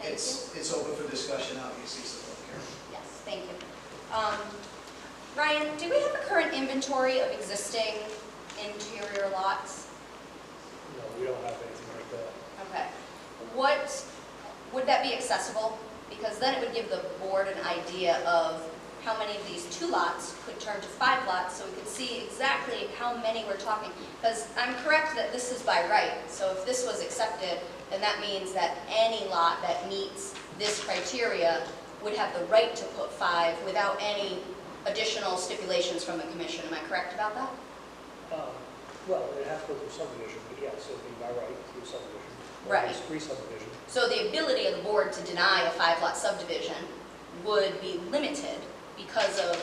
It's open for discussion, obviously, it's a public hearing. Yes, thank you. Ryan, do we have a current inventory of existing interior lots? No, we don't have anything like that. Okay. Would that be accessible? Because then it would give the board an idea of how many of these 2 lots could turn to 5 lots, so we could see exactly how many we're talking. Because I'm correct that this is by right, so if this was accepted, then that means that any lot that meets this criteria would have the right to put 5 without any additional stipulations from the commission. Am I correct about that? Well, it has to go through subdivision, but yes, it would be by right through subdivision. Right. Re-subdivision. So the ability of the board to deny a 5-lot subdivision would be limited because of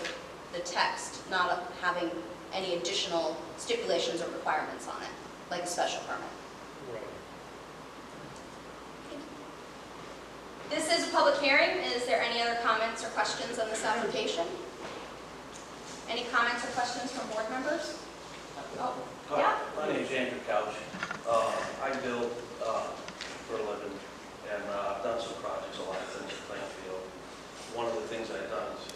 the text not having any additional stipulations or requirements on it, like a special permit. Right. This is a public hearing. Is there any other comments or questions on this application? Any comments or questions from board members? Oh, yeah? My name is Andrew Couch. I build for a living, and I've done some projects, a lot of things in Plainfield. One of the things I've done is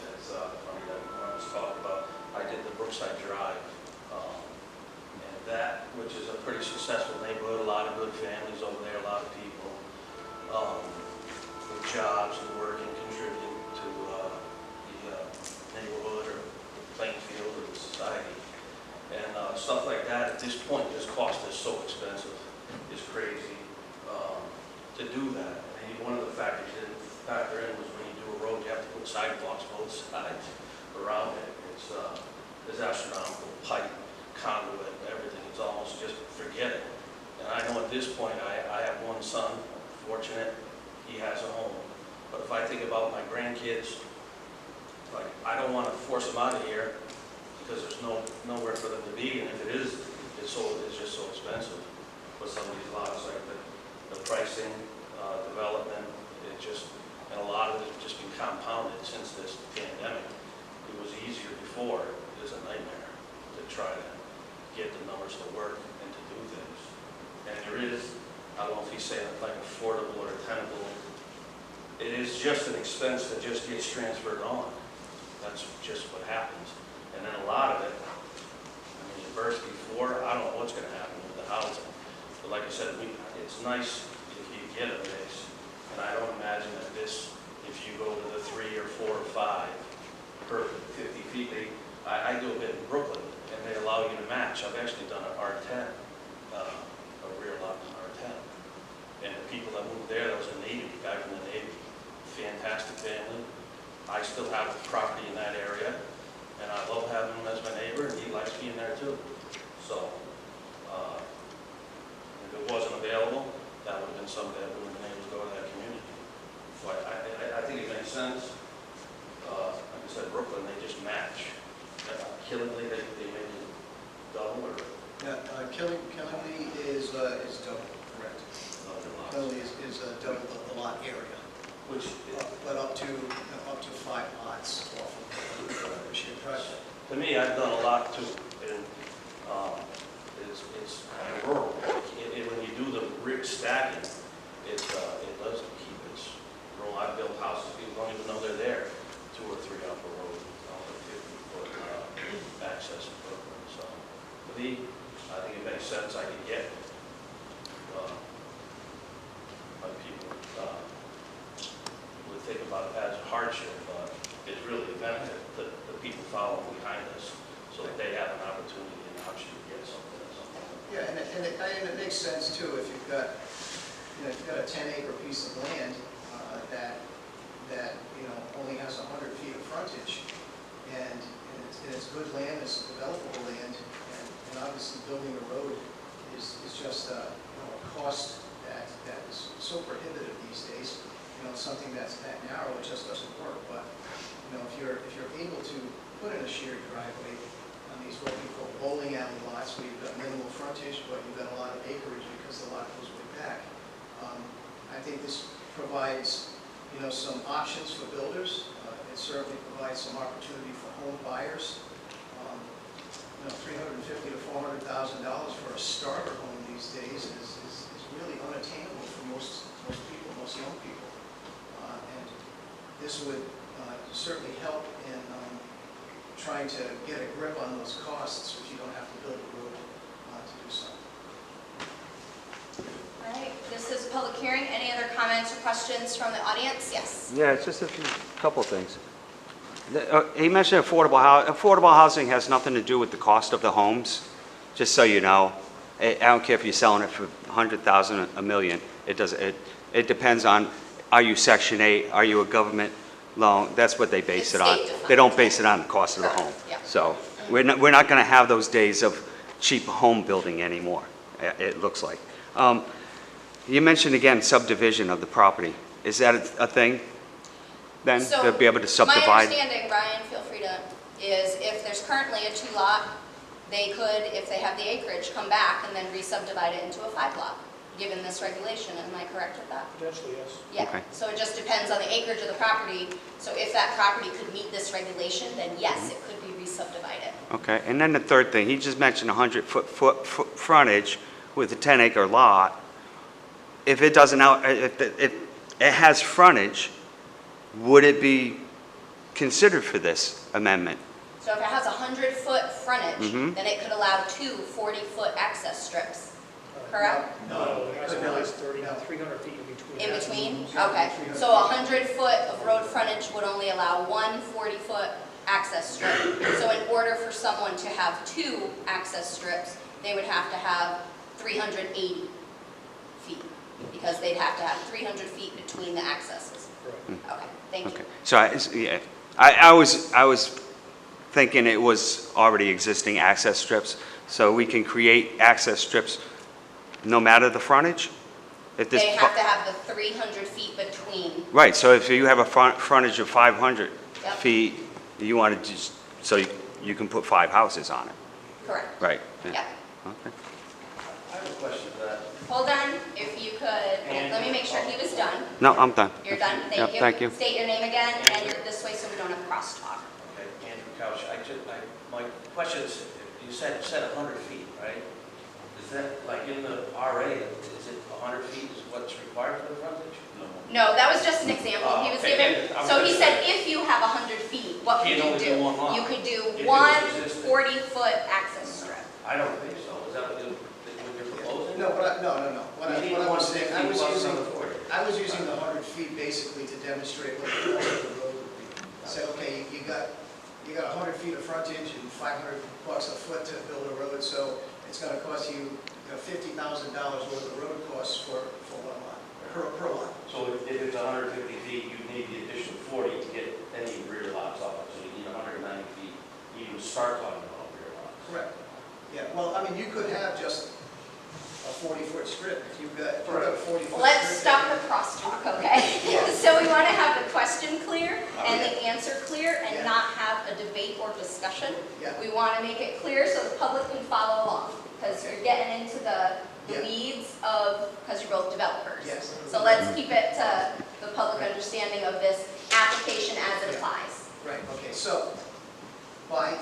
funny that when I was talking about, I did the Brookside Drive, and that, which is a pretty successful neighborhood, a lot of good families over there, a lot of people. stuff like that, at this point, this cost is so expensive, it's crazy to do that. And one of the factors you didn't factor in was when you do a road, you have to put sidewalks both sides around it. There's astronomical pipe, conduit, everything. It's almost just forget it. And I know at this point, I have one son, fortunate, he has a home. But if I think about my grandkids, like, I don't want to force them out of here because there's nowhere for them to be, and if it is, it's just so expensive with some of these lots, like the pricing, development, and a lot of it just been compounded since this pandemic. It was easier before, it was a nightmare to try to get the numbers to work and to do things. And there is, I don't know if he's saying it like affordable or tenable, it is just an expense that just gets transferred on. That's just what happens. And then a lot of it, I mean, it burst before, I don't know what's gonna happen with the housing. But like I said, it's nice if you get a base. And I don't imagine that this, if you go to the 3 or 4 or 5 per 50 feet, I do a bit in Brooklyn, and they allow you to match. I've actually done an R10, a rear lot in R10. And the people that moved there, that was a Navy, guy from the Navy, fantastic family. I still have property in that area, and I love having him as my neighbor, and he likes being there too. So, if it wasn't available, that would have been something that we would have been able to go to that community. So I think it makes sense. Like I said, Brooklyn, they just match. Killingly, they make it double or? Yeah, Killingly is double, correct. Killingly is double the lot area. Which, but up to 5 lots off of the shared project. to me, I've done a lot too, and it's rural. When you do the brick stacking, it does keep its rural. I've built houses, people don't even know they're there, 2 or 3 up the road, 50-foot access in Brooklyn. So, to me, I think it makes sense. I could get my people would think about it as a hardship, but it's really a benefit to the people following behind us, so that they have an opportunity and option to get something or something. Yeah, and it makes sense too if you've got, if you've got a 10-acre piece of land that only has 100 feet of frontage, and it's good land, it's developable land, and obviously building a road is just a cost that is so prohibitive these days. Something that's that narrow, it just doesn't work. But if you're able to put in a shared driveway on these what we call bowling alley lots, where you've got minimal frontage, but you've got a lot of acreage because the lot goes way back. I think this provides some options for builders. It certainly provides some opportunity for home buyers. $350,000 to $400,000 for a starter home these days is really unattainable for most people, most young people. And this would certainly help in trying to get a grip on those costs if you don't have to build a road to do so. All right, this is a public hearing. Any other comments or questions from the audience? Yes. Yeah, it's just a couple things. He mentioned affordable housing has nothing to do with the cost of the homes, just so you know. I don't care if you're selling it for $100,000, $1 million. It depends on, are you Section 8, are you a government loan? That's what they base it on. They don't base it on the cost of the home. Yeah. So we're not going to have those days of cheap home building anymore, it looks like. You mentioned again subdivision of the property. Is that a thing then, So, to be able to subdivide? my understanding, Brian, feel free to, is if there's currently a 2-lot, they could, if they have the acreage, come back and then re-subdivide it into a 5-lot, given this regulation. Am I correct with that? Potentially, yes. Yeah. Okay. So it just depends on the acreage of the property. So if that property could meet this regulation, then yes, it could be re-subdivided. Okay, and then the third thing, he just mentioned 100-foot frontage with a 10-acre lot. If it doesn't if it has frontage, would it be considered for this amendment? So if it has 100-foot frontage, Mhm. then it could allow 2 40-foot access strips, correct? No, it has at least 300 feet in between. In between? Okay. So 100 foot of road frontage would only allow 1 40-foot access strip. So in order for someone to have 2 access strips, they would have to have 380 feet, because they'd have to have 300 feet between the accesses. Correct. Okay, thank you. Okay, so I was thinking it was already existing access strips, so we can create access strips no matter the frontage? If this They have to have the 300 feet between. Right, so if you have a frontage of 500 Yep. feet, you want to just, so you can put 5 houses on it, Correct. right? Yeah. Okay. I have a question for that. Hold on, if you could, let me make sure he was done. No, I'm done. You're done, Yep, thank you. thank you. State your name again, and you're this way so we don't have crosstalk. Okay, Andrew Couch, my question is, you said 100 feet, right? Is that, like in the RA, is it 100 feet is what's required for the frontage? No, that was just an example he was Okay, giving. yeah, I was So he just said saying. if you have 100 feet, what could Can't you only do? do one lot. You could do If it one was existing. 40-foot access strip. I don't think so. Is that what you're proposing? No, no. What You need I was saying, 150 plus another 40. I was using the 100 feet basically to demonstrate what the cost of the road would be. Say, okay, you got 100 feet of frontage and $500 a foot to build a road, so it's gonna cost you $50,000 worth of road costs for one lot, per lot. So if it's 150 feet, you need the additional 40 to get any rear lots off it. So you need 190 feet, to even start talking about rear lots. Correct. Yeah, well, I mean, you could have just a 40-foot strip if you've got a 40-foot strip. Let's stop the crosstalk, okay? So we want to have the question clear and the answer clear and Yeah. not have a debate or discussion. Yeah. We want to make it clear so the public can follow along, because you're getting into the Yeah. weeds of, because you're both developers. Yes. So let's keep it to the public understanding of this application as it applies. Right, okay, so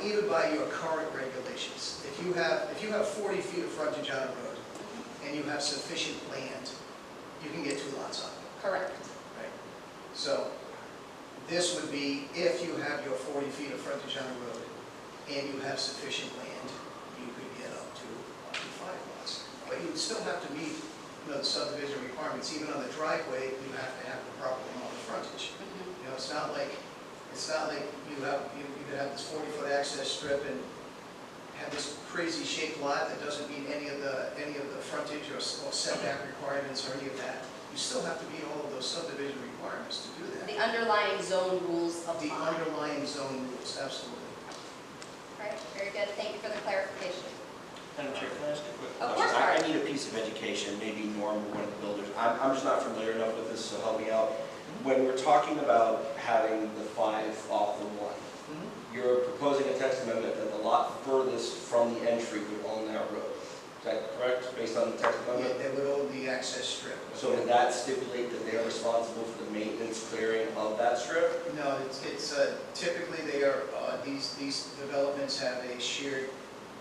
even by your current regulations, if you have 40 feet of frontage on a road and you have sufficient land, you can get 2 lots on it, Correct. right? So this would be if you have your 40 feet of frontage on a road and you have sufficient land, you could get up to 5 lots. But you would still have to meet, the subdivision requirements. Even on the driveway, you have to have the proper amount of frontage. It's not like you could have this 40-foot access strip and have this crazy shaped lot that doesn't meet any of the frontage or setback requirements or any of that. You still have to meet all of those subdivision requirements to do that. The underlying zone rules The apply. underlying zone rules, absolutely. Right, very good. Thank you for the clarification. Madam Chair, can I ask a quick Of question? course, Art. I need a piece of education, maybe Norm, one of the builders. I'm just not familiar enough with this, so help me out. When we're talking about having the 5 off the 1, you're proposing a text amendment that the lot furthest from the entry would own that road. Is that correct, based on the text amendment? They would own the access strip. So would that stipulate that they're responsible for the maintenance clearing of that strip? No, it's typically they are, these developments have a shared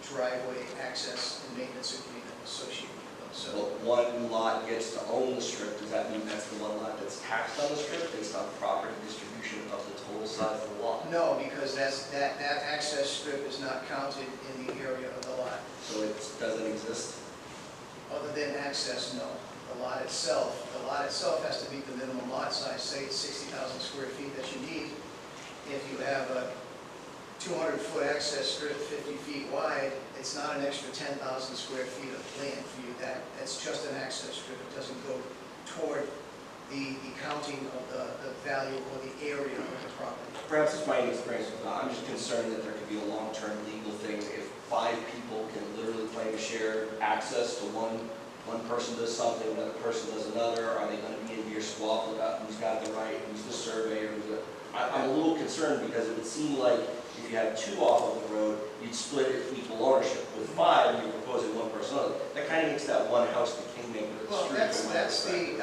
driveway access and maintenance agreement associated with them, so. But one lot gets to own the strip, does that mean that's the one lot that's taxed on the strip based on property distribution of the total size of the lot? No, because that access strip is not counted in the area of the lot. So it doesn't exist? Other than access, no. The lot itself has to meet the minimum lot size, say it's 60,000 square feet that you need. If you have a 200-foot access strip 50 feet wide, it's not an extra 10,000 square feet of land for you. That's just an access strip. It doesn't go toward the counting of the value or the area of the property. Perhaps it's my inexperience with that. I'm just concerned that there could be a long-term legal thing if 5 people can literally claim shared access to one person does something, another person does another. Are they going to be in here squabbling about who's got the right, who's the surveyor? I'm a little concerned because it would seem like if you had 2 off of the road, you'd split it equal ownership. With 5, and you're proposing one person. That kind of makes that one house the kingmaker of the Well, street.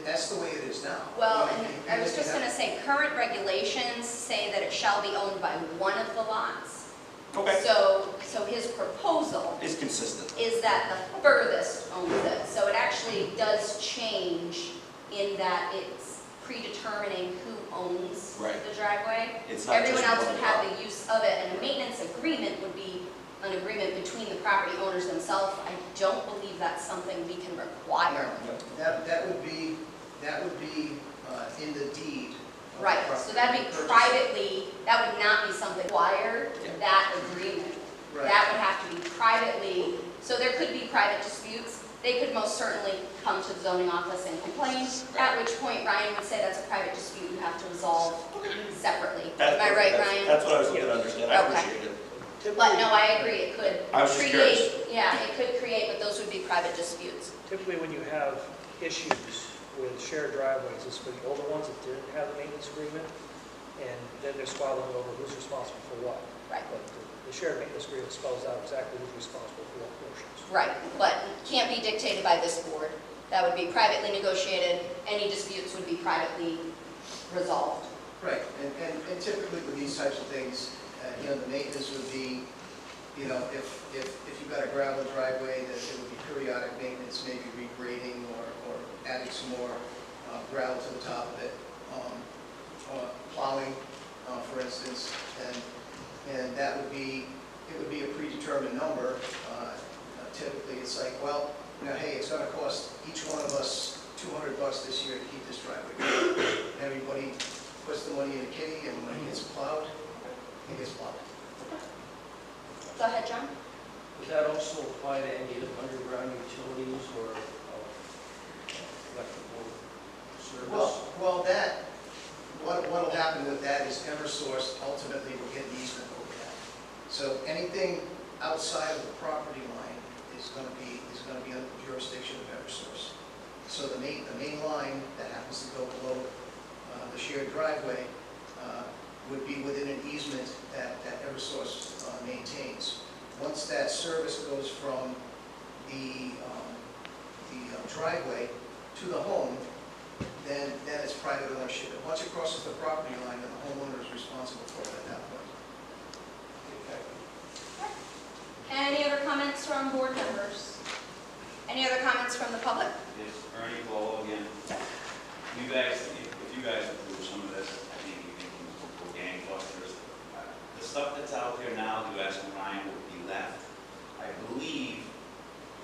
that's the way it is now. Well, and I was just going to say, current regulations say that it shall be owned by one of the lots. Okay. So his proposal It's consistent. is that the furthest owns it. So it actually does change in that it's predetermining who owns Right. the driveway. It's not Everyone just else one would have lot. the use of it, and a maintenance agreement would be an agreement between the property owners themselves. I don't believe that's something we can require. That would be in the deed Right, so that'd be privately, that would not be something wired, that agreement. Right. That would have to be privately, so there could be private disputes. They could most certainly come to the zoning office and complain, at which point Ryan would say that's a private dispute you have to resolve separately. Am I right, Ryan? That's what I was looking to understand, I Okay. appreciate it. But no, I agree, it could I was just curious. create, yeah, it could create, but those would be private disputes. Typically, when you have issues with shared driveways, it's for the older ones that didn't have the maintenance agreement, and then they're squabbling over who's responsible for what. Right. But the shared maintenance agreement spells out exactly who's responsible for what portions. Right, but can't be dictated by this board. That would be privately negotiated, any disputes would be privately resolved. Right, and typically with these types of things, you know, the maintenance would be, you know, if you've got a gravel driveway, that it would be periodic maintenance, maybe regrading or adding some more gravel to the top of it, plowing, for instance, and that would be, it would be a predetermined number. Typically, it's like, well, you know, hey, it's going to cost each one of us $200 this year to keep this driveway. Everybody puts the money in a kitty, and when it gets plowed, it gets plowed. Go ahead, John. Would that also apply to any underground utilities or electrical service? Well, that, what will happen with that is Eversource ultimately will get an easement over that. So anything outside of the property line is going to be under the jurisdiction of Eversource. So the main line that happens to go below the shared driveway would be within an easement that Eversource maintains. Once that service goes from the driveway to the home, then it's private ownership. And once it crosses the property line, then the homeowner is responsible for it at that point. Any other comments from board members? Any other comments from the public? It's Ernie Blow again. You guys, if you guys approve some of this, I think you can go gangbusters. The stuff that's out there now, you ask Ryan, would be left. I believe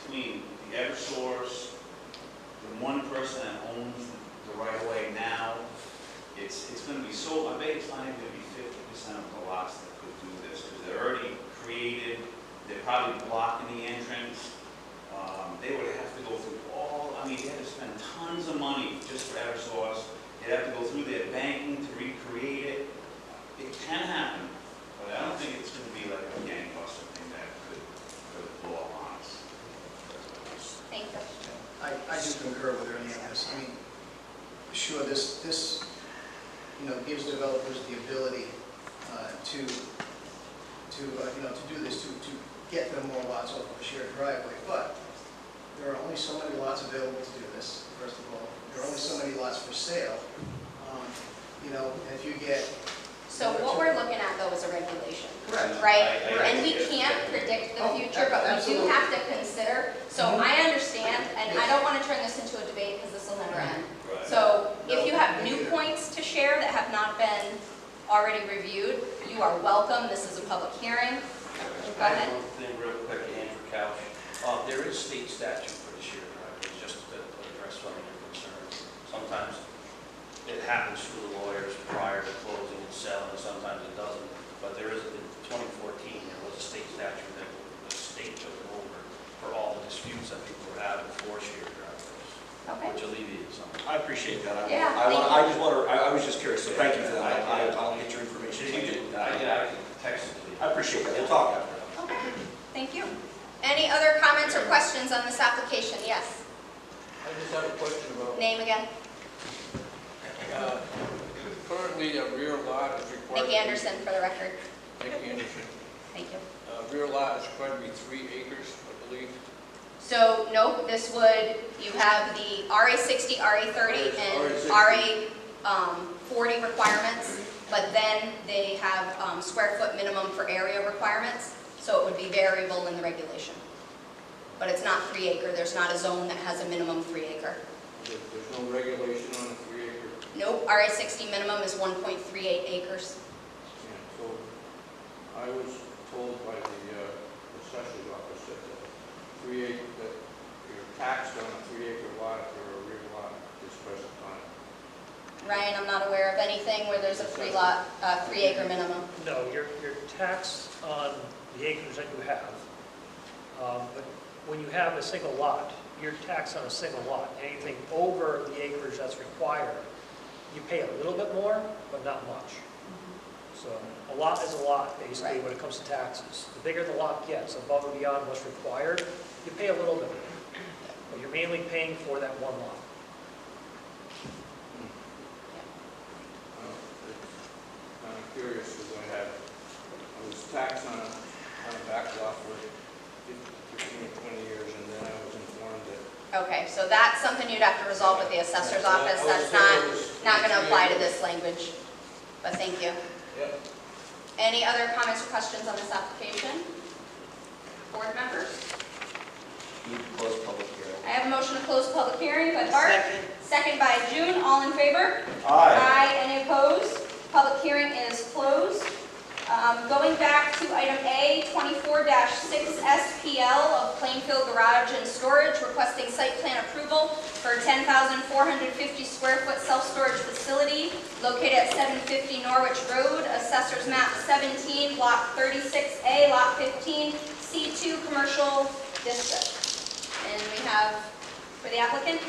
between the Eversource, the one person that owns the right of way now, it's going to be sold. I bet it's not even going to be 50% of the lots that could do this, because they're already created. They're probably blocking the entrance. They would have to go through I mean, they have to spend tons of money just for Eversource. They'd have to go through their banking to recreate it. It can happen, but I don't think it's going to be like a gangbuster thing that could blow up on us. Thank you. I do concur with Ernie on this. I mean, sure, this you know, gives developers the ability to do this, to get them more lots off of a shared driveway, but there are only so many lots available to do this, first of all. There are only so many lots for sale. You know, if you get... So what we're looking at, though, is a regulation. Correct. Right? And we can't predict the future, but we do have to consider. So I understand, and I don't want to turn this into a debate because this will never end. So if you have new points to share that have not been already reviewed, you are welcome. This is a public hearing. Go ahead. One thing real quick, Andrew Couch. There is state statute for the shared driveways, just to address some of your concerns. Sometimes it happens through the lawyers prior to closing and selling, sometimes it doesn't. But there is, in 2014, there was a state statute that the state took over for all the disputes that people were having for shared driveways, which alleviated some. I appreciate that. Yeah, I was just curious, so thank you for that. I'll get your information. I can text it to you. I appreciate that. We'll talk after. Okay. Thank you. Any other comments or questions on this application? Yes. I just have a question about, Name again? currently a rear lot is required. Nick Anderson, for the record. Nick Anderson. Thank you. Rear lot is required to be 3 acres, I believe. So, nope, this would, you have the RA60, RA30, and RA40 requirements, but then they have square foot minimum for area requirements, so it would be variable in the regulation. But it's not 3 acre, there's not a zone that has a minimum 3 acre. There's no regulation on a 3 acre. Nope, RA60 minimum is 1.38 acres. Yeah, so I was told by the assessor's office that 3 acre, that you're taxed on a 3 acre lot if you're a rear lot at this present time. Ryan, I'm not aware of anything where there's a 3 acre minimum. No, you're taxed on the acres that you have. But when you have a single lot, you're taxed on a single lot. Anything over the acreage that's required, you pay a little bit more, but not much. So a lot is a lot, basically, Right. when it comes to taxes. The bigger the lot gets, above and beyond what's required, you pay a little bit. But you're mainly paying for that one lot. I'm curious, because I was taxed on a back lot for 15 or 20 years, and then I was informed that. Okay, so that's something you'd have to resolve with the assessor's office. That's not going to apply to this language. But thank you. Yep. Any other comments or questions on this application? Board members? Move to close public hearing. I have a motion to close public hearing by Bart. Second. Second by June. All in favor? Aye. Any opposed? Public hearing is closed. Going back to item A, 24-6 SPL of Plainfield Garage and Storage, requesting site plan approval for a 10,450 square foot self-storage facility located at 750 Norwich Road, Assessor's Map 17, Block 36A, Lot 15, C2 Commercial District. And we have, for the applicant,